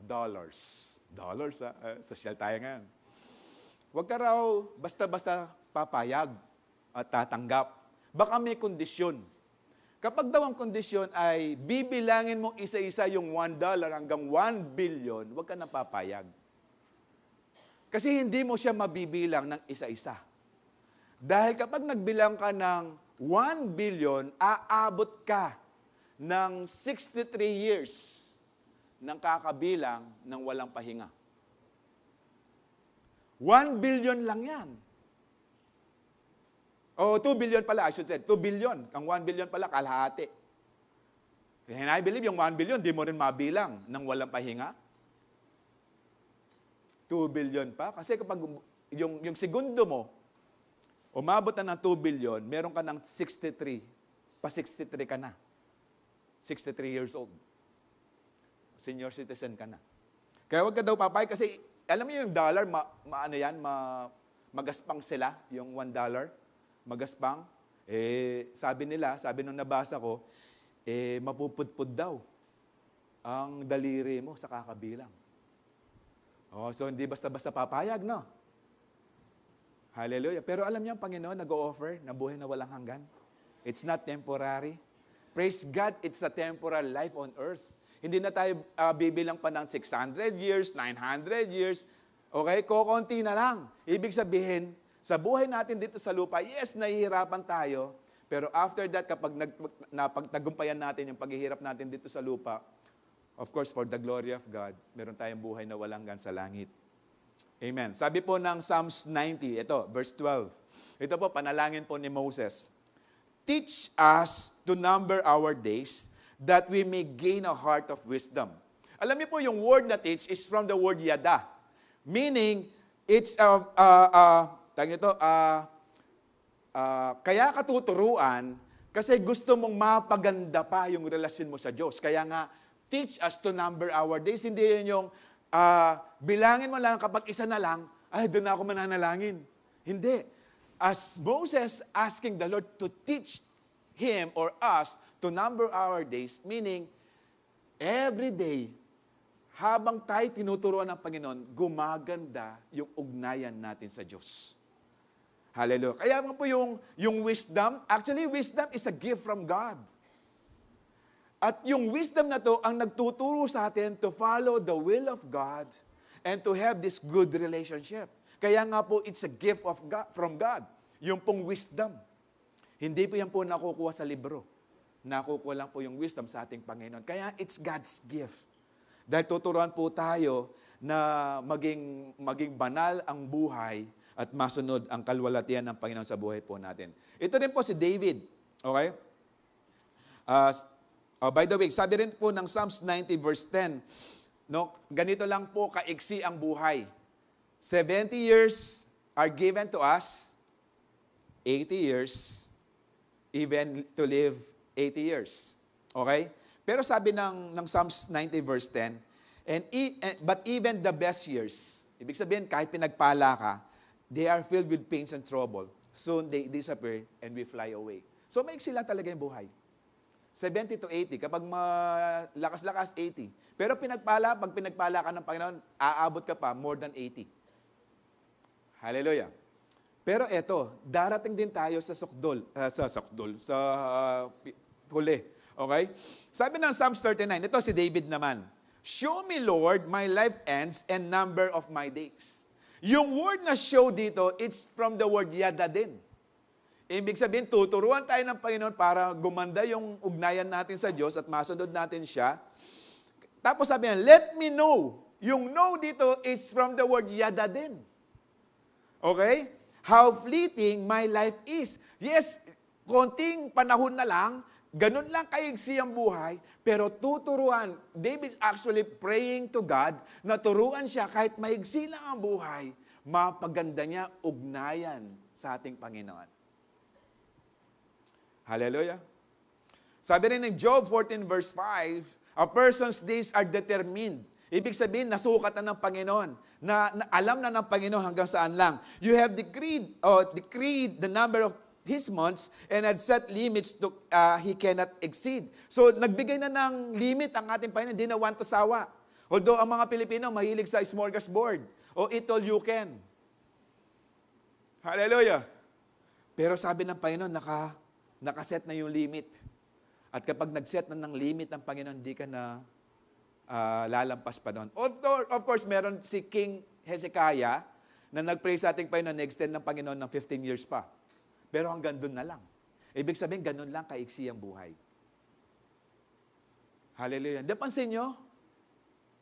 Dollars, ha? Social tayo ngayon. Huwag ka raw basta-basta papayag at tatanggap. Baka may kondisyon. Kapag daw ang kondisyon ay bibilangin mo isa-isa yung $1 hanggang 1 billion, huwag ka napapayag. Kasi hindi mo siya mabibilang ng isa-isa. Dahil kapag nagbilang ka ng 1 billion, aabot ka ng 63 years ng kakabilang ng walang pahinga. 1 billion lang yan. O 2 billion pala, I should say. 2 billion. Ang 1 billion pala, kalahati. And I believe yung 1 billion, di mo rin mabilang ng walang pahinga. 2 billion pa. Kasi kapag yung segundo mo, umabot na ng 2 billion, meron ka ng 63. Pa-63 ka na. 63 years old. Senior citizen ka na. Kaya huwag ka daw papay kasi alam mo yung dollar, magaspang sila, yung $1. Magaspang. Sabi nila, sabi nung nabasa ko, mapupudpud daw ang daliri mo sa kakabilang. So hindi basta-basta papayag, no? Hallelujah. Pero alam niyo, ang Panginoon nag-o-offer ng buhay na walang hanggan. It's not temporary. Praise God, it's a temporal life on earth. Hindi na tayo bibilang pa ng 600 years, 900 years. Okay? Kokonti na lang. Ibig sabihin, sa buhay natin dito sa lupa, yes, nahihirapan tayo. Pero after that, kapag napagtagumpayan natin yung paghihirap natin dito sa lupa, of course, for the glory of God, meron tayong buhay na walang hanggan sa langit. Amen. Sabi po ng Psalms 90, ito, verse 12. Ito po, panalangin po ni Moses. Teach us to number our days that we may gain a heart of wisdom. Alam niyo po, yung word na teach is from the word yada. Meaning, it's kaya ka tuturuan kasi gusto mong mapaganda pa yung relasyon mo sa Diyos. Kaya nga, teach us to number our days. Hindi yun yung bilangin mo lang kapag isa na lang, ay, doon na ako mananalangin. Hindi. As Moses asking the Lord to teach him or us to number our days, meaning, every day, habang tayo tinuturuan ng Panginoon, gumaganda yung ugnayan natin sa Diyos. Hallelujah. Kaya nga po yung wisdom, actually wisdom is a gift from God. At yung wisdom na to ang nagtuturo sa atin to follow the will of God and to have this good relationship. Kaya nga po, it's a gift of God, from God. Yung pong wisdom. Hindi po yan po nakukuha sa libro. Nakukuha lang po yung wisdom sa ating Panginoon. Kaya it's God's gift. Dahil tuturuan po tayo na maging banal ang buhay at masunod ang kalwalatian ng Panginoon sa buhay po natin. Ito rin po si David. Okay? By the way, sabi rin po ng Psalms 90 verse 10, no, ganito lang po kaiksi ang buhay. 70 years are given to us, 80 years, even to live 80 years. Okay? Pero sabi ng Psalms 90 verse 10, but even the best years, ibig sabihin kahit pinagpala ka, they are filled with pains and trouble. Soon they disappear and we fly away. So maiksi lang talaga yung buhay. 70 to 80. Kapag malakas-lakas, 80. Pero pag pinagpala ka ng Panginoon, aabot ka pa more than 80. Hallelujah. Pero eto, darating din tayo sa huli. Okay? Sabi ng Psalms 39, ito si David naman, show me, Lord, my life ends and number of my days. Yung word na show dito, it's from the word yada din. Ibig sabihin, tuturuan tayo ng Panginoon para gumanda yung ugnayan natin sa Diyos at masunod natin siya. Tapos sabi niya, let me know. Yung know dito is from the word yada din. Okay? How fleeting my life is. Yes, konting panahon na lang, ganun lang kaigsi ang buhay, pero tuturuan, David actually praying to God, na turuan siya kahit maigsi lang ang buhay, mapaganda niya ugnayan sa ating Panginoon. Hallelujah. Sabi rin ng Job 14 verse 5, a person's days are determined. Ibig sabihin, nasukat na ng Panginoon, na alam na ng Panginoon hanggang saan lang. You have decreed the number of His months and had set limits to He cannot exceed. So, nagbigay na ng limit ang ating Panginoon, hindi na want to sawa. Although ang mga Pilipino mahilig sa smorgasbord o eat all you can. Hallelujah. Pero sabi ng Panginoon, nakaset na yung limit. At kapag nag-set na ng limit ang Panginoon, hindi ka na lalampas pa doon. Of course, meron si King Hezekiah na nag-pray sa ating Panginoon, na-extend ng Panginoon ng 15 years pa. Pero hanggang doon na lang. Ibig sabihin, ganun lang kaiksi ang buhay. Hallelujah. Napansin nyo?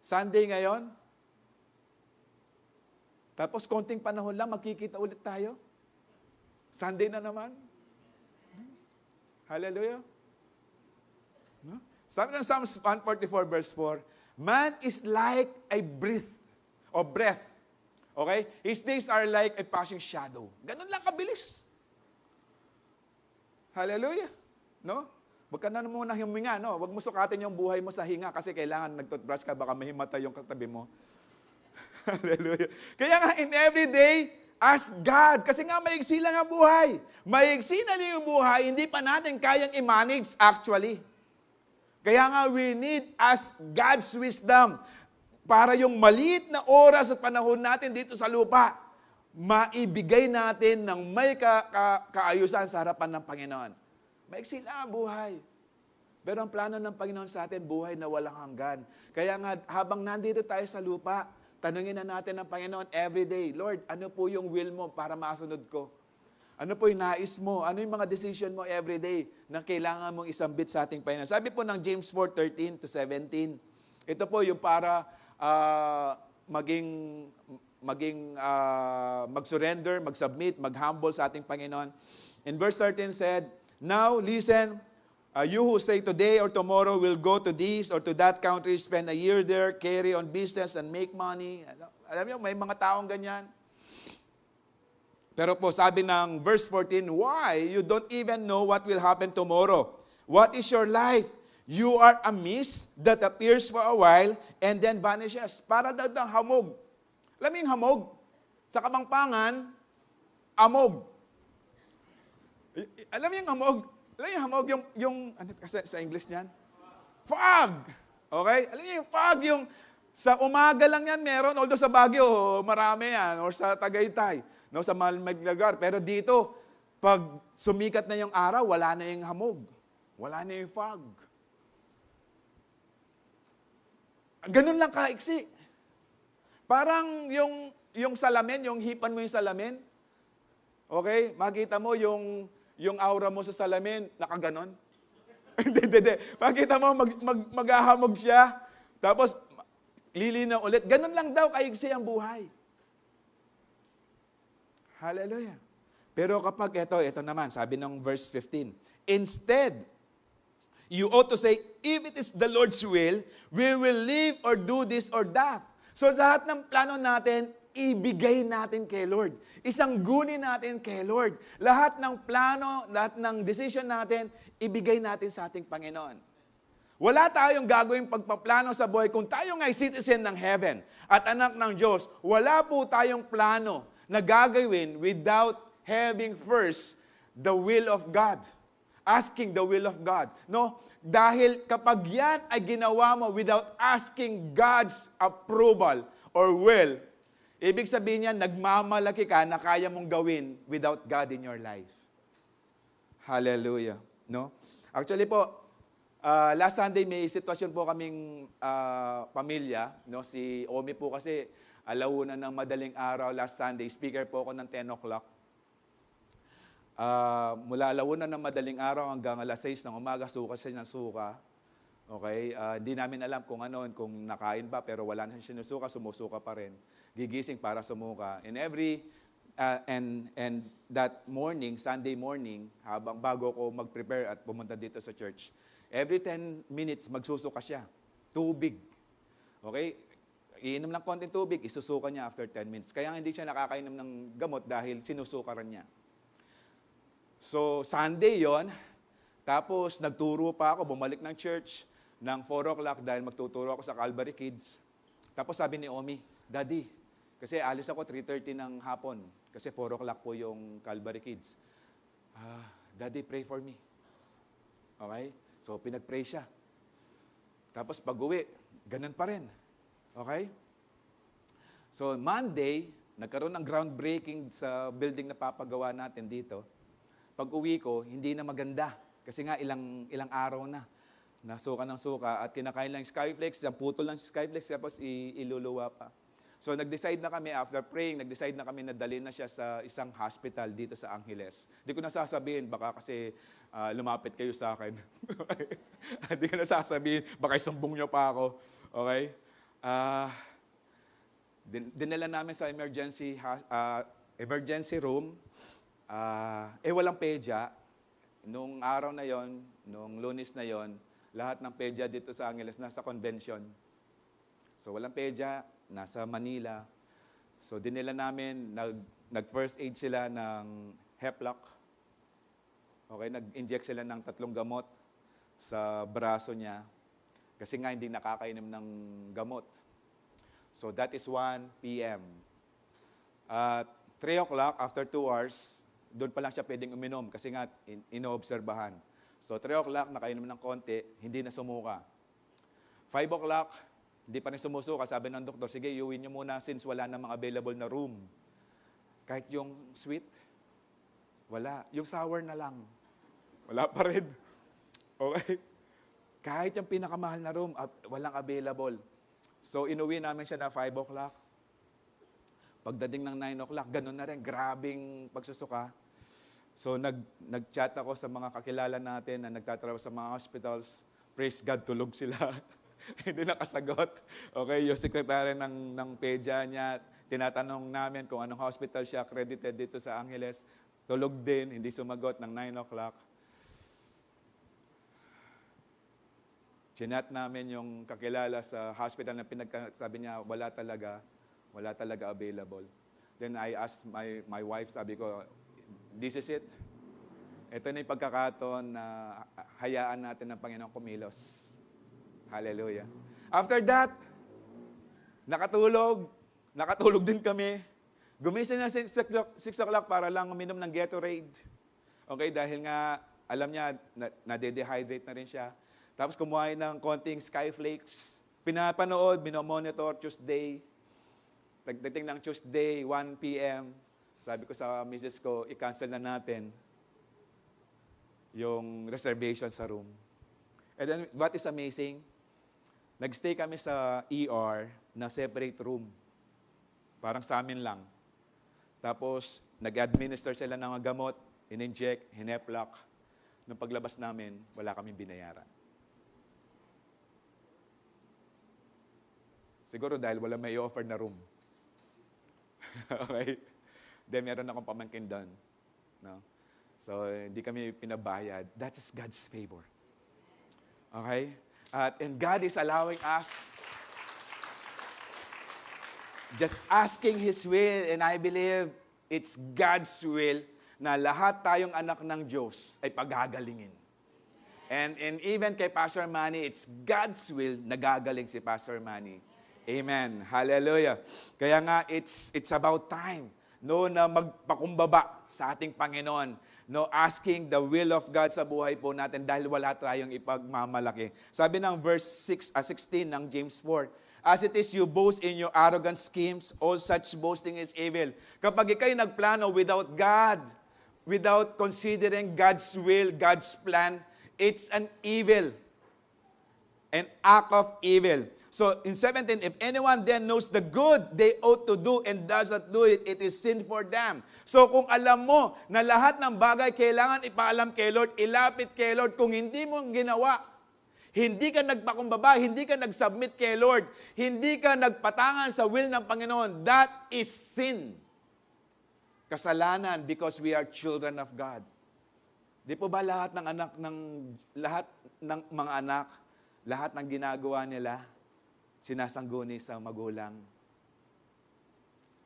Sunday ngayon. Tapos konting panahon lang, magkikita ulit tayo. Sunday na naman. Hallelujah. No? Sabi ng Psalms 144 verse 4, man is like a breath. Okay? His days are like a passing shadow. Ganun lang kabilis. Hallelujah. No? Huwag ka na muna huminga, no? Huwag mo sukatin yung buhay mo sa hinga kasi kailangan nag-toothbrush ka, baka mahimatay yung katabi mo. Hallelujah. Kaya nga, in every day, ask God. Kasi nga, maigsi lang ang buhay. Maigsi na lang yung buhay, hindi pa natin kayang i-manage actually. Kaya nga, we need ask God's wisdom para yung maliit na oras at panahon natin dito sa lupa, maibigay natin ng may kaayusan sa harapan ng Panginoon. Maigsi lang ang buhay. Pero ang plano ng Panginoon sa atin, buhay na walang hanggan. Kaya nga, habang nandito tayo sa lupa, tanungin na natin ng Panginoon every day, Lord, ano po yung will mo para masunod ko? Ano po yung nais mo? Ano yung mga decision mo every day na kailangan mong isambit sa ating Panginoon? Sabi po ng James 4:13-17, ito po yung para mag-surrender, mag-submit, mag-humble sa ating Panginoon. In verse 13 said, now listen, you who say today or tomorrow will go to this or to that country, spend a year there, carry on business and make money. Alam niyo, may mga taong ganyan. Pero po, sabi ng verse 14, why? You don't even know what will happen tomorrow. What is your life? You are a mist that appears for a while and then vanishes. Para daw ng hamog. Alam mo yung hamog? Sa Kapampangan, amog. Alam mo yung hamog? Alam mo yung hamog? Ano kasi sa English niyan? Fog! Okay? Alam mo yung fog? Yung sa umaga lang yan meron, although sa Baguio, marami yan, or sa Tagaytay, no, sa lugar. Pero dito, pag sumikat na yung araw, wala na yung hamog. Wala na yung fog. Ganun lang kaiksi. Parang yung salamin, yung hipan mo yung salamin, okay? Makita mo yung aura mo sa salamin, nakaganon. Hindi. Makita mo, maghahamog siya, tapos lilinaw ulit. Ganun lang daw kaiksi ang buhay. Hallelujah. Pero kapag ito naman, sabi ng verse 15, instead, you ought to say, if it is the Lord's will, we will live or do this or that. So lahat ng plano natin, ibigay natin kay Lord. Isanggunin natin kay Lord. Lahat ng plano, lahat ng decision natin, ibigay natin sa ating Panginoon. Wala tayong gagawing pagpaplano sa buhay kung tayo nga'y citizen ng heaven at anak ng Diyos. Wala po tayong plano na gagawin without having first the will of God. Asking the will of God. No? Dahil kapag yan ay ginawa mo without asking God's approval or will, ibig sabihin niyan, nagmamalaki ka na kaya mong gawin without God in your life. Hallelujah. No? Actually po, last Sunday may sitwasyon po kaming pamilya. No? Si Omi po kasi, alauna ng madaling araw last Sunday, speaker po ako ng 10 o'clock. Mula alauna ng madaling araw hanggang alas 6 ng umaga, suka siya ng suka. Okay? Hindi namin alam kung kung nakain ba, pero wala na siya sinusuka, sumusuka pa rin. Gigising para sumuka. And that morning, Sunday morning, bago ko mag-prepare at pumunta dito sa church, every 10 minutes magsusuka siya. Tubig. Okay? Iinom lang konting tubig, isusuka niya after 10 minutes. Kaya hindi siya nakakainom ng gamot dahil sinusukaran niya. So, Sunday yon. Tapos, nagturo pa ako, bumalik ng church ng 4 o'clock dahil magtuturo ako sa Calvary Kids. Tapos sabi ni Omi, Daddy, kasi alis ako 3:30 ng hapon. Kasi 4 o'clock po yung Calvary Kids. Daddy, pray for me. Okay? So, pinag-pray siya. Tapos, pag-uwi, ganun pa rin. Okay? So, Monday, nagkaroon ng groundbreaking sa building na papagawa natin dito. Pag-uwi ko, hindi na maganda. Kasi nga ilang araw na suka ng suka at kinakain lang Skyflex, yung putol ng Skyflex, tapos iluluwa pa. So nag-decide na kami, after praying, nag-decide na kami na dalhin na siya sa isang hospital dito sa Angeles. Hindi ko na sasabihin, baka kasi lumapit kayo sa akin. Hindi ko na sasabihin, baka isumbong niyo pa ako. Okay? Dinala namin sa emergency room. Walang pedya. Nung araw na yon, nung Lunes na yon, lahat ng pedya dito sa Angeles nasa convention. So walang pedya, nasa Manila. So dinala namin, nag-first aid sila ng Heplock. Okay, nag-inject sila ng 3 gamot sa braso niya. Kasi nga hindi nakakainom ng gamot. So that is 1 p.m. At 3 o'clock, after 2 hours, doon pa lang siya pwedeng uminom kasi nga inoobserbahan. So 3 o'clock, nakainom ng konti, hindi na sumuka. 5 o'clock, hindi pa rin sumusuka. Sabi ng doktor, sige, iuwi niyo muna since wala namang available na room. Kahit yung sweet, wala. Yung sour na lang. Wala pa rin. Okay? Kahit yung pinakamahal na room, walang available. So inuwi namin siya na 5 o'clock. Pagdating ng 9 o'clock, ganun na rin. Grabing pagsusuka. So nag-chat ako sa mga kakilala natin na nagtatrabaho sa mga hospitals. Praise God, tulog sila. Hindi nakasagot. Okay, yung sekretary ng pedya niya, tinatanong namin kung anong hospital siya accredited dito sa Angeles. Tulog din, hindi sumagot ng 9 o'clock. Chinat namin yung kakilala sa hospital na sabi niya, wala talaga available. Then I asked my wife, sabi ko, this is it. Ito na yung pagkakataon na hayaan natin ng Panginoon kumilos. Hallelujah. After that, nakatulog din kami. Gumising na 6 o'clock para lang uminom ng Gatorade. Okay, dahil nga, alam niya, nade-dehydrate na rin siya. Tapos kumuha ng konting Skyflakes. Pinapanood, minomonitor, Tuesday. Pagdating ng Tuesday, 1 p.m., sabi ko sa misis ko, i-cancel na natin yung reservation sa room. And then, what is amazing? Nag-stay kami sa ER na separate room. Parang sa amin lang. Tapos, nag-administer sila ng gamot, in-inject, hineplock. Nung paglabas namin, wala kaming binayaran. Siguro dahil wala may offer na room. Okay? Then, meron akong pamangkin doon. No? So, hindi kami pinabayad. That is God's favor. Okay? And God is allowing us just asking His will, and I believe it's God's will na lahat tayong anak ng Diyos ay pagagalingin. And even kay Pastor Manny, it's God's will na gagaling si Pastor Manny. Amen. Hallelujah. Kaya nga, it's about time na magpakumbaba sa ating Panginoon. Asking the will of God sa buhay po natin dahil wala tayong ipagmamalaki. Sabi ng verse 16 ng James 4, as it is you boast in your arrogant schemes, all such boasting is evil. Kapag ikay nagplano without God, without considering God's will, God's plan, it's an evil, an act of evil. So in 17, if anyone then knows the good they ought to do and does not do it, it is sin for them. So kung alam mo na lahat ng bagay kailangan ipaalam kay Lord, ilapit kay Lord. Kung hindi mo ginawa, hindi ka nagpakumbaba, hindi ka nag-submit kay Lord, hindi ka nagpatangan sa will ng Panginoon, that is sin. Kasalanan because we are children of God. Di po ba lahat ng mga anak, lahat ng ginagawa nila, sinasangguni sa magulang.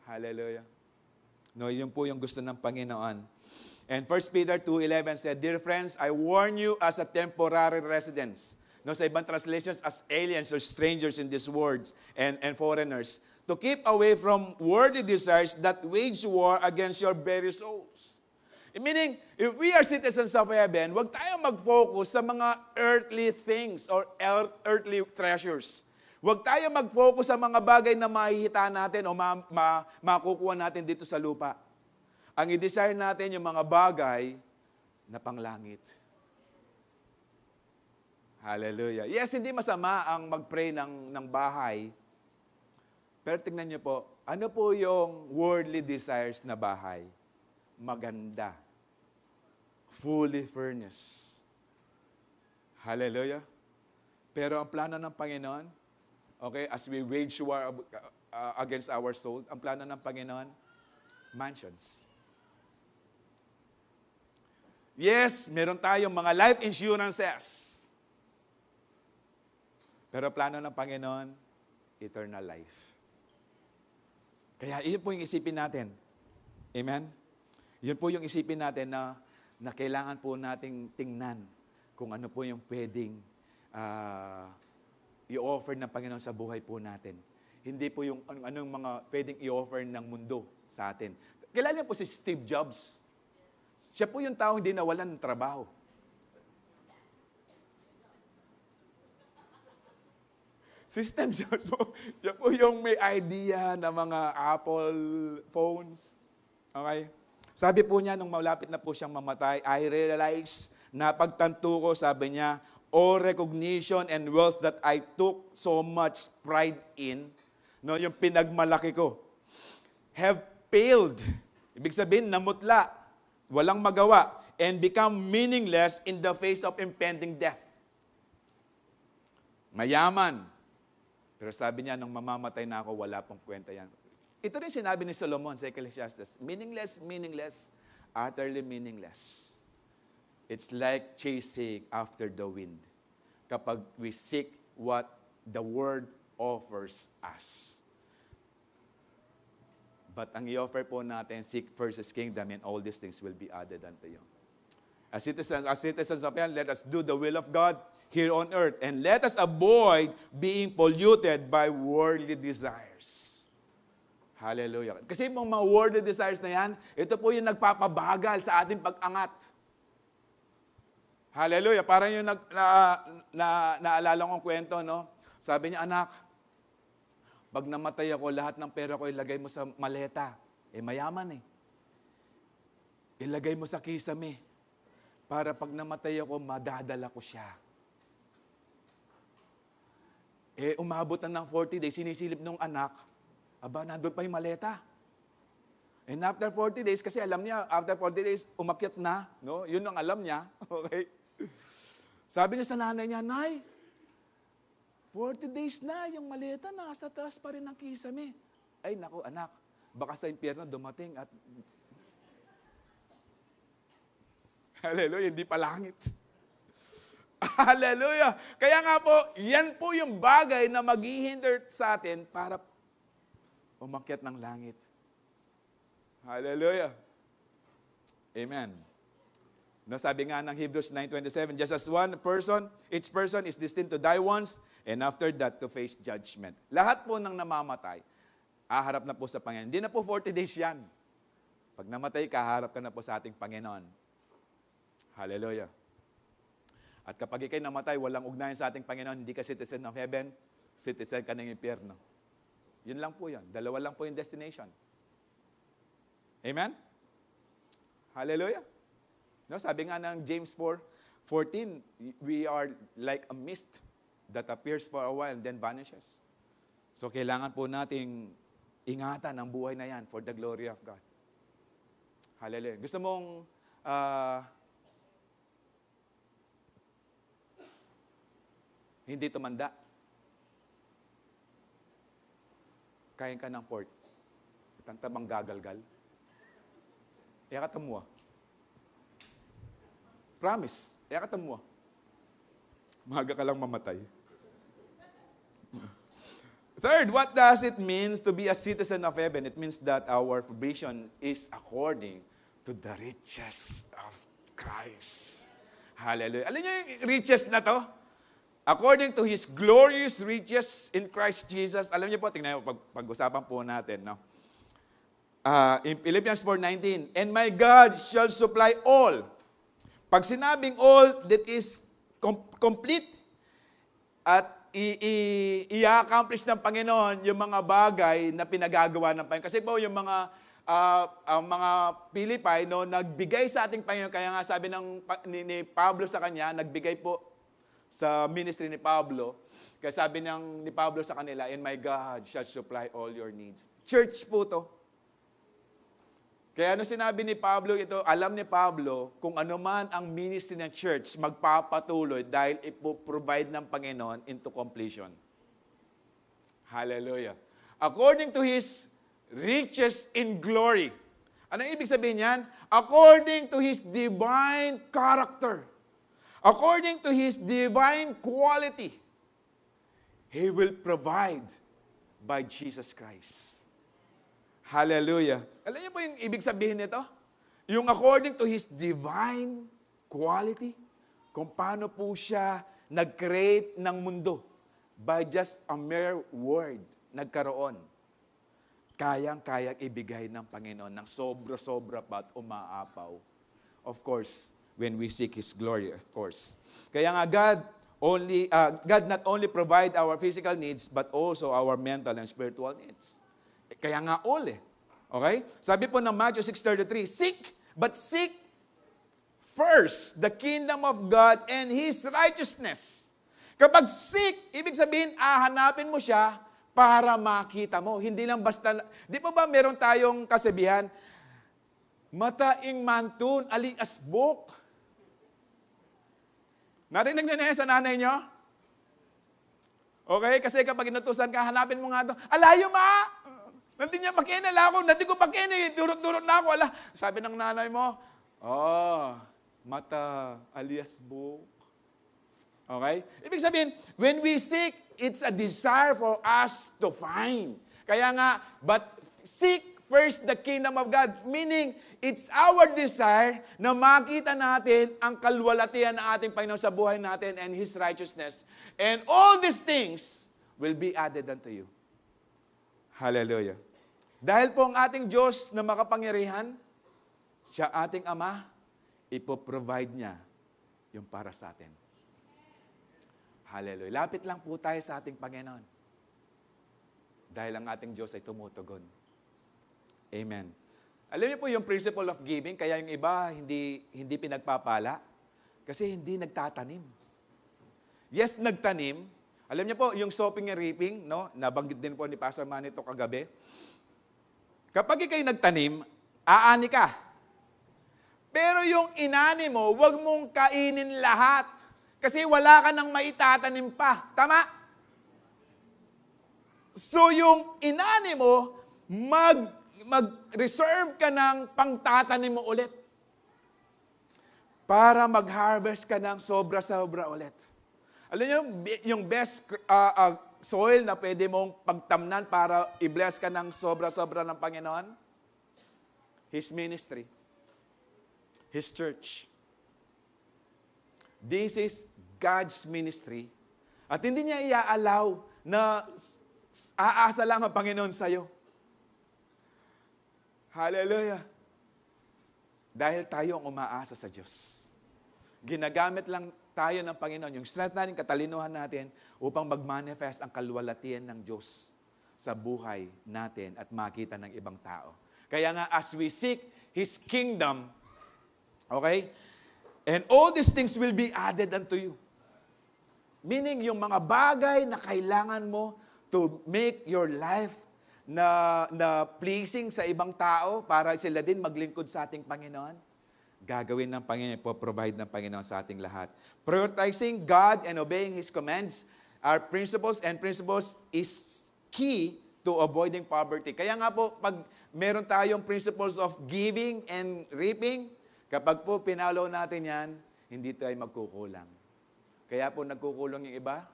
Hallelujah. No, yun po yung gusto ng Panginoon. And 1 Peter 2:11 said, dear friends, I warn you as a temporary residents. No, sa ibang translations, as aliens or strangers in these worlds and foreigners, to keep away from worldly desires that wage war against your very souls. Meaning, if we are citizens of heaven, huwag tayong mag-focus sa mga earthly things or earthly treasures. Huwag tayo mag-focus sa mga bagay na makikita natin o makukuha natin dito sa lupa. Ang i-desire natin yung mga bagay na panglangit. Hallelujah. Yes, hindi masama ang mag-pray ng bahay. Pero tingnan niyo po, ano po yung worldly desires na bahay? Maganda. Fully furnished. Hallelujah. Pero ang plano ng Panginoon, okay, as we wage war against our soul, ang plano ng Panginoon, mansions. Yes, meron tayong mga life insurances. Pero plano ng Panginoon, eternal life. Kaya iyon po yung isipin natin. Amen? Yun po yung isipin natin na kailangan po nating tingnan kung ano po yung pwedeng i-offer ng Panginoon sa buhay po natin. Hindi po yung anong mga pwedeng i-offer ng mundo sa atin. Kilala niyo po si Steve Jobs. Siya po yung tao hindi nawalan ng trabaho. Si Steve Jobs po, siya po yung may idea ng mga Apple phones. Okay? Sabi po niya, nung malapit na po siyang mamatay, I realized na pagtanto ko, sabi niya, all recognition and wealth that I took so much pride in, no, yung pinagmalaki ko, have failed. Ibig sabihin, namutla, walang magawa, and become meaningless in the face of impending death. Mayaman. Pero sabi niya, nung mamamatay na ako, wala pang kwenta yan. Ito rin sinabi ni Solomon sa Ecclesiastes, meaningless, meaningless, utterly meaningless. It's like chasing after the wind. Kapag we seek what the world offers us. But ang i-offer po natin, seek first His kingdom and all these things will be added unto you. As citizens of heaven, let us do the will of God here on earth. And let us avoid being polluted by worldly desires. Hallelujah. Kasi yung mga worldly desires na yan, ito po yung nagpapabagal sa ating pag-angat. Hallelujah. Parang yung naalala kong kwento, no? Sabi niya, anak, pag namatay ako, lahat ng pera ko ilagay mo sa maleta. Mayaman eh. Ilagay mo sa kisame. Para pag namatay ako, madadala ko siya. Umabot na ng 40 days, sinisilip nung anak, nandun pa yung maleta. And after 40 days, kasi alam niya, after 40 days, umakyat na. No? Yun ang alam niya. Okay? Sabi niya sa nanay niya, Nay, 40 days na, yung maleta, nasa taas pa rin ng kisame. Ay, naku, anak, baka sa impyerno dumating at hallelujah, hindi pa langit. Hallelujah. Kaya nga po, yan po yung bagay na maghihinder sa atin para umakyat ng langit. Hallelujah. Amen. No, sabi nga ng Hebrews 9:27, just as one person, each person is destined to die once, and after that, to face judgment. Lahat po ng namamatay, aharap na po sa Panginoon. Hindi na po 40 days yan. Pag namatay ka, harap ka na po sa ating Panginoon. Hallelujah. At kapag ikay namatay, walang ugnayan sa ating Panginoon, hindi ka citizen of heaven, citizen ka ng impyerno. Yun lang po yan. Dalawa lang po yung destination. Amen? Hallelujah. No, sabi nga ng James 4:14, we are like a mist that appears for a while and then vanishes. So kailangan po nating ingatan ang buhay na yan for the glory of God. Hallelujah. Gusto mong hindi tumanda. Kain ka ng pork. Itang tabang gagalgal. Kaya katamwa. Promise. Kaya katamwa. Maga ka lang mamatay. Third, what does it mean to be a citizen of heaven? It means that our provision is according to the riches of Christ. Hallelujah. Alam niyo yung riches na to? According to His glorious riches in Christ Jesus. Alam niyo po, tingnan mo, pag-usapan po natin, no? In Philippians 4:19, and my God shall supply all. Pag sinabing all, that is complete at i-accomplish ng Panginoon yung mga bagay na pinagagawa ng Panginoon. Kasi po yung mga Pilipay, no, nagbigay sa ating Panginoon, kaya nga sabi ni Pablo sa kanya, nagbigay po sa ministry ni Pablo. Kaya sabi ni Pablo sa kanila, "And my God shall supply all your needs." Church po to. Kaya ano sinabi ni Pablo ito, alam ni Pablo kung ano man ang ministry ng church, magpapatuloy dahil ipoprovide ng Panginoon into completion. Hallelujah. According to His riches in glory. Anong ibig sabihin yan? According to His divine character. According to His divine quality. He will provide by Jesus Christ. Hallelujah. Alam niyo po yung ibig sabihin nito? Yung according to His divine quality, kung paano po siya nag-create ng mundo by just a mere word, nagkaroon. Kayang-kayang ibigay ng Panginoon ng sobra-sobra pa at umaapaw. Of course, when we seek His glory, of course. Kaya nga God not only provide our physical needs, but also our mental and spiritual needs. Kaya nga all Okay? Sabi po ng Matthew 6:33, seek first the kingdom of God and His righteousness. Kapag seek, ibig sabihin, hanapin mo siya para makita mo. Hindi lang basta, di pa ba meron tayong kasabihan, mataing mantun, ali asbok. Narinig niyo na yan sa nanay niyo? Okay? Kasi kapag inutusan ka, hanapin mo nga ito. Alayo ma! Nanti niya pakinala ako. Nanti ko pakinala. Durot-durot na ako. Sabi ng nanay mo, mata alias book. Okay? Ibig sabihin, when we seek, it's a desire for us to find. Kaya nga, but seek first the kingdom of God. Meaning, it's our desire na makita natin ang kalwalatian ng ating Panginoon sa buhay natin and His righteousness. And all these things will be added unto you. Hallelujah. Dahil po ang ating Diyos na makapangyarihan, siya ating Ama, ipoprovide niya yung para sa atin. Hallelujah. Lapit lang po tayo sa ating Panginoon. Dahil ang ating Diyos ay tumutugon. Amen. Alam niyo po yung principle of giving, kaya yung iba hindi pinagpapala kasi hindi nagtatanim. Yes, nagtanim. Alam niyo po, yung sowing and reaping, no? Nabanggit din po ni Pastor Manny ito kagabi. Kapag ikay nagtanim, aani ka. Pero yung inani mo, huwag mong kainin lahat. Kasi wala ka nang maitatanim pa. Tama? So yung inani mo, mag-reserve ka ng pangtatanim mo ulit. Para mag-harvest ka ng sobra-sobra ulit. Alam niyo, yung best soil na pwede mong pagtamnan para i-bless ka ng sobra-sobra ng Panginoon? His ministry. His church. This is God's ministry. At hindi niya i-allow na aasa lang ang Panginoon sa'yo. Hallelujah. Dahil tayo ang umaasa sa Diyos. Ginagamit lang tayo ng Panginoon, yung strength natin, katalinuhan natin, upang mag-manifest ang kalwalatian ng Diyos sa buhay natin at makita ng ibang tao. Kaya nga, as we seek His kingdom, okay, and all these things will be added unto you. Meaning, yung mga bagay na kailangan mo to make your life na pleasing sa ibang tao para sila din maglingkod sa ating Panginoon, gagawin ng Panginoon, po-provide ng Panginoon sa ating lahat. Prioritizing God and obeying His commands are principles, and principles is key to avoiding poverty. Kaya nga po, pag meron tayong principles of giving and reaping, kapag po pinalo natin yan, hindi tayo magkukulang. Kaya po nagkukulong yung iba,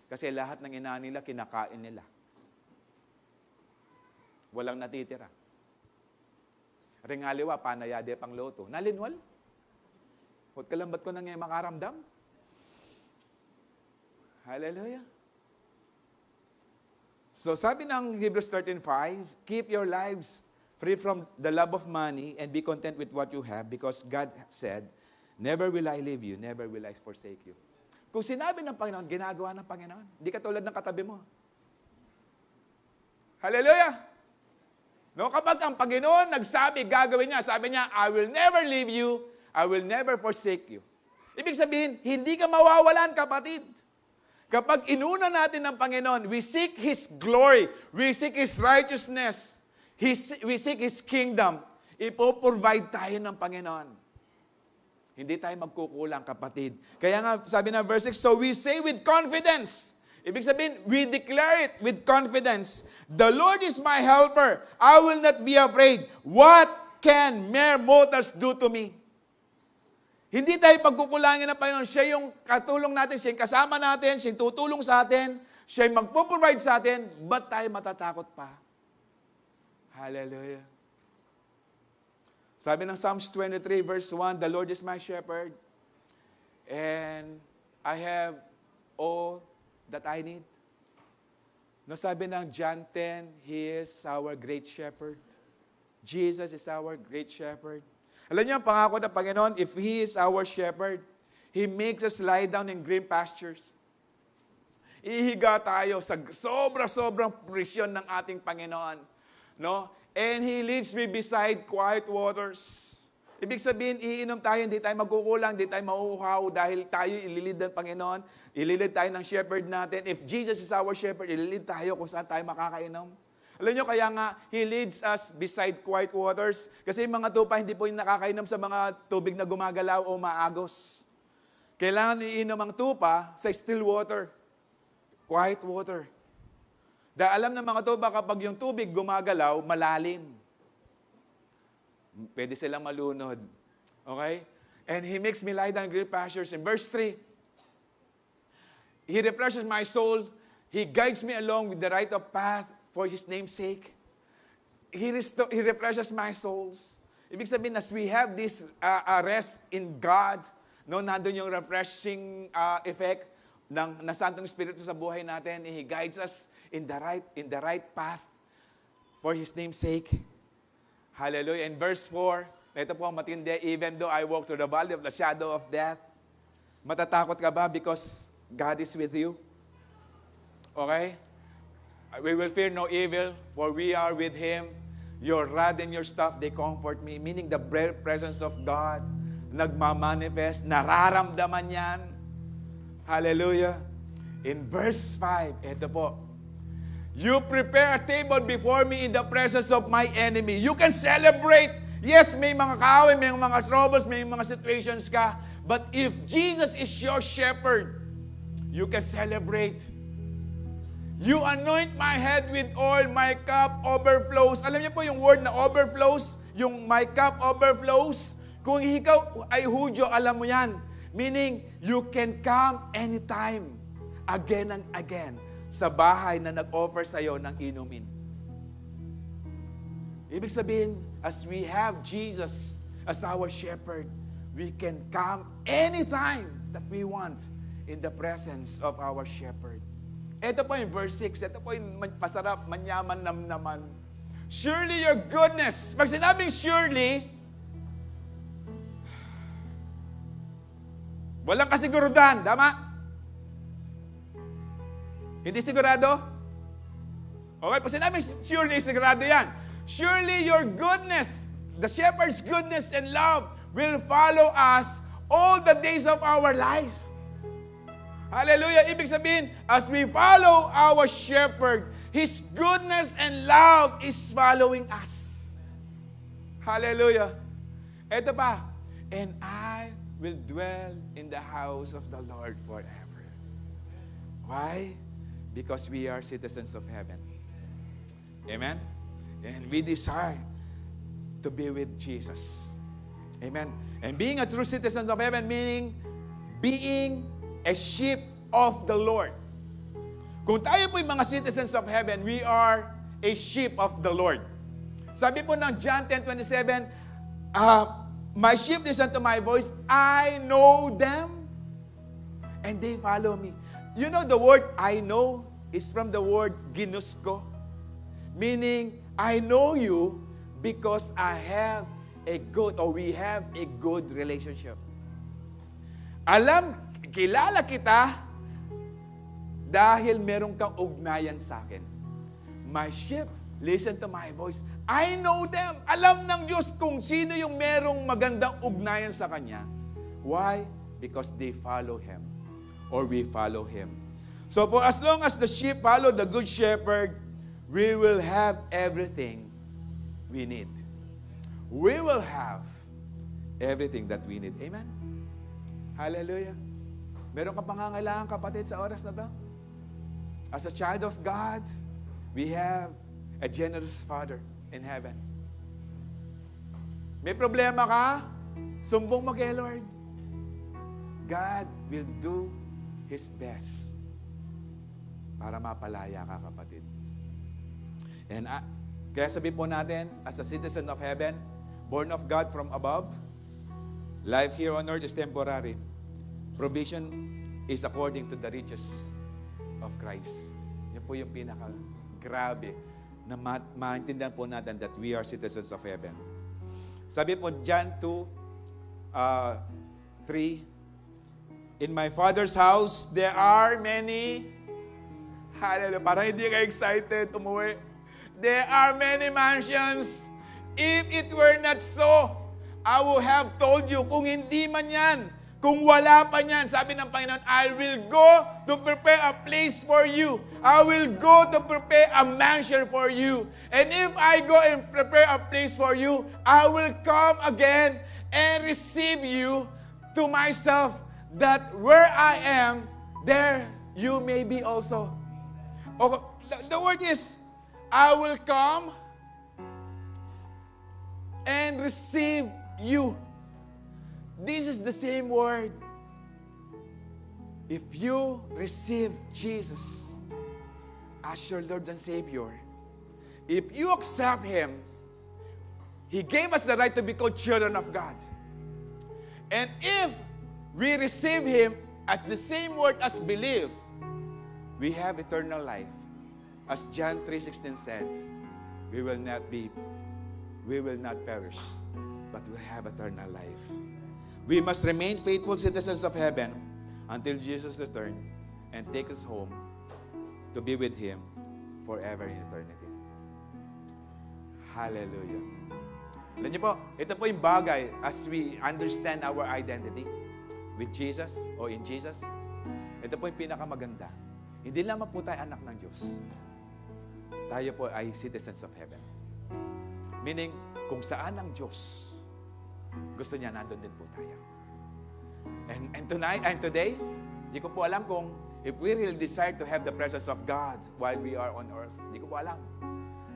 kasi lahat ng inaan nila, kinakain nila. Walang natitira. Ringaliwa, panayade pang loto. Nalinwal. Huwag ka lang ba't ko nang makaramdam? Hallelujah. So sabi ng Hebrews 13:5, keep your lives free from the love of money and be content with what you have because God said, never will I leave you, never will I forsake you. Kung sinabi ng Panginoon, ginagawa ng Panginoon. Hindi ka tulad ng katabi mo. Hallelujah! No, kapag ang Panginoon nagsabi, gagawin niya, sabi niya, I will never leave you, I will never forsake you. Ibig sabihin, hindi ka mawawalan, kapatid. Kapag inuna natin ng Panginoon, we seek His glory, we seek His righteousness, we seek His kingdom, ipoprovide tayo ng Panginoon. Hindi tayo magkukulang, kapatid. Kaya nga, sabi na verse 6, so we say with confidence. Ibig sabihin, we declare it with confidence. The Lord is my helper. I will not be afraid. What can mere mortals do to me? Hindi tayo pagkukulangin ng Panginoon. Siya yung katulong natin, siya yung kasama natin, siya yung tutulong sa atin, siya yung magpo-provide sa atin, ba't tayo matatakot pa? Hallelujah. Sabi ng Psalms 23 verse 1, the Lord is my shepherd, and I have all that I need. No, sabi ng John 10, He is our great shepherd. Jesus is our great shepherd. Alam niyo, ang pangako ng Panginoon, if He is our shepherd, He makes us lie down in green pastures. Ihiga tayo sa sobrang presyon ng ating Panginoon. No? And He leads me beside quiet waters. Ibig sabihin, iinom tayo, hindi tayo magkukulang, hindi tayo mauuhaw dahil tayo ililid ng Panginoon, ililid tayo ng shepherd natin. If Jesus is our shepherd, ililid tayo kung saan tayo makakainom. Alam nyo, kaya nga, He leads us beside quiet waters. Kasi yung mga tupa, hindi po yung nakakainom sa mga tubig na gumagalaw o maagos. Kailangan iinom ang tupa sa still water. Quiet water. Dahil alam ng mga tupa, kapag yung tubig gumagalaw, malalim. Pwede silang malunod. Okay? And He makes me lie down in green pastures. In verse 3, He refreshes my soul. He guides me along with the right of path for His name's sake. He refreshes my souls. Ibig sabihin, as we have this rest in God, no, nandun yung refreshing effect ng Santong Espiritu sa buhay natin. He guides us in the right path for His name's sake. Hallelujah. In verse 4, ito po ang matindi, even though I walk through the valley of the shadow of death, matatakot ka ba because God is with you? Okay? We will fear no evil, for we are with Him. Your rod and your staff, they comfort me. Meaning the presence of God, nagmamanifest, nararamdaman yan. Hallelujah. In verse 5, ito po, you prepare a table before me in the presence of my enemy. You can celebrate. Yes, may mga kaaway, may mga troubles, may mga situations ka. But if Jesus is your shepherd, you can celebrate. You anoint my head with oil, my cup overflows. Alam niyo po yung word na overflows, yung my cup overflows. Kung ikaw ay Hudyo, alam mo yan. Meaning, you can come anytime, again and again, sa bahay na nag-offer sa'yo ng inumin. Ibig sabihin, as we have Jesus as our shepherd, we can come anytime that we want in the presence of our shepherd. Ito po yung verse 6. Ito po yung masarap, manyaman naman. Surely your goodness. Pag sinabing surely, walang kasigurudan. Tama? Hindi sigurado? Okay, pag sinabing surely, sigurado yan. Surely your goodness, the shepherd's goodness and love will follow us all the days of our life. Hallelujah. Ibig sabihin, as we follow our shepherd, His goodness and love is following us. Hallelujah. Ito pa, and I will dwell in the house of the Lord forever. Why? Because we are citizens of heaven. Amen? And we desire to be with Jesus. Amen? And being a true citizen of heaven, meaning being a sheep of the Lord. Kung tayo po yung mga citizens of heaven, we are a sheep of the Lord. Sabi po ng John 10:27, my sheep listen to my voice, I know them, and they follow me. You know the word I know is from the word ginusko, meaning I know you because I have a good, or we have a good relationship. Kilala kita dahil meron kang ugnayan sa akin. My sheep listen to my voice. I know them. Alam ng Diyos kung sino yung merong magandang ugnayan sa Kanya. Why? because they follow Him, or we follow Him. So for as long as the sheep follow the Good Shepherd, we will have everything we need. We will have everything that we need. Amen? Hallelujah. Meron ka pangangailangan, kapatid, sa oras na to? As a child of God, we have a generous Father in heaven. May problema ka? Sumbong mo kay Lord. God will do His best para mapalaya ka, kapatid. And kaya sabihin po natin, as a citizen of heaven, born of God from above, life here on earth is temporary. Provision is according to the riches of Christ. Yan po yung pinaka-grabe na maintindihan po natin that we are citizens of heaven. Sabi po, John 2:3, in my Father's house, there are many, hallelujah, parang hindi ka excited umuwi. There are many mansions. If it were not so, I would have told you. Kung hindi man yan, kung wala pa yan, sabi ng Panginoon, I will go to prepare a place for you. I will go to prepare a mansion for you. And if I go and prepare a place for you, I will come again and receive you to myself, that where I am, there you may be also. Okay, the word is, I will come and receive you. This is the same word. If you receive Jesus as your Lord and Savior, if you accept Him, He gave us the right to be called children of God. And if we receive Him as the same word as believe, we have eternal life. As John 3:16 said, we will not perish, but we have eternal life. We must remain faithful citizens of heaven until Jesus returns and takes us home to be with Him forever in eternity. Hallelujah. Alam niyo po, ito po yung bagay as we understand our identity with Jesus or in Jesus. Ito po yung pinakamaganda. Hindi lamang po tayo anak ng Diyos. Tayo po ay citizens of heaven. Meaning, kung saan ang Diyos, gusto niya, nandun din po tayo. And tonight, and today, hindi ko po alam kung if we really desire to have the presence of God while we are on earth. Hindi ko po alam.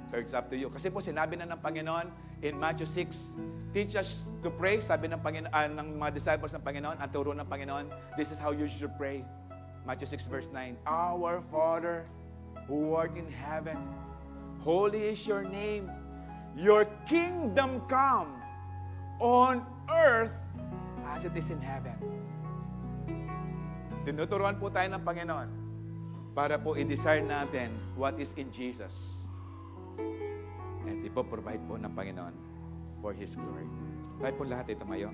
So it's up to you. Kasi po sinabi na ng Panginoon in Matthew 6, teach us to pray. Sabi ng Panginoon, ng mga disciples ng Panginoon, ang turo ng Panginoon, this is how you should pray. Matthew 6 verse 9, Our Father who art in heaven, holy is your name. Your kingdom come on earth as it is in heaven. Tinuturuan po tayo ng Panginoon para po i-desire natin what is in Jesus. At ipoprovide po ng Panginoon for His glory. Tayo po lahat ito mayo.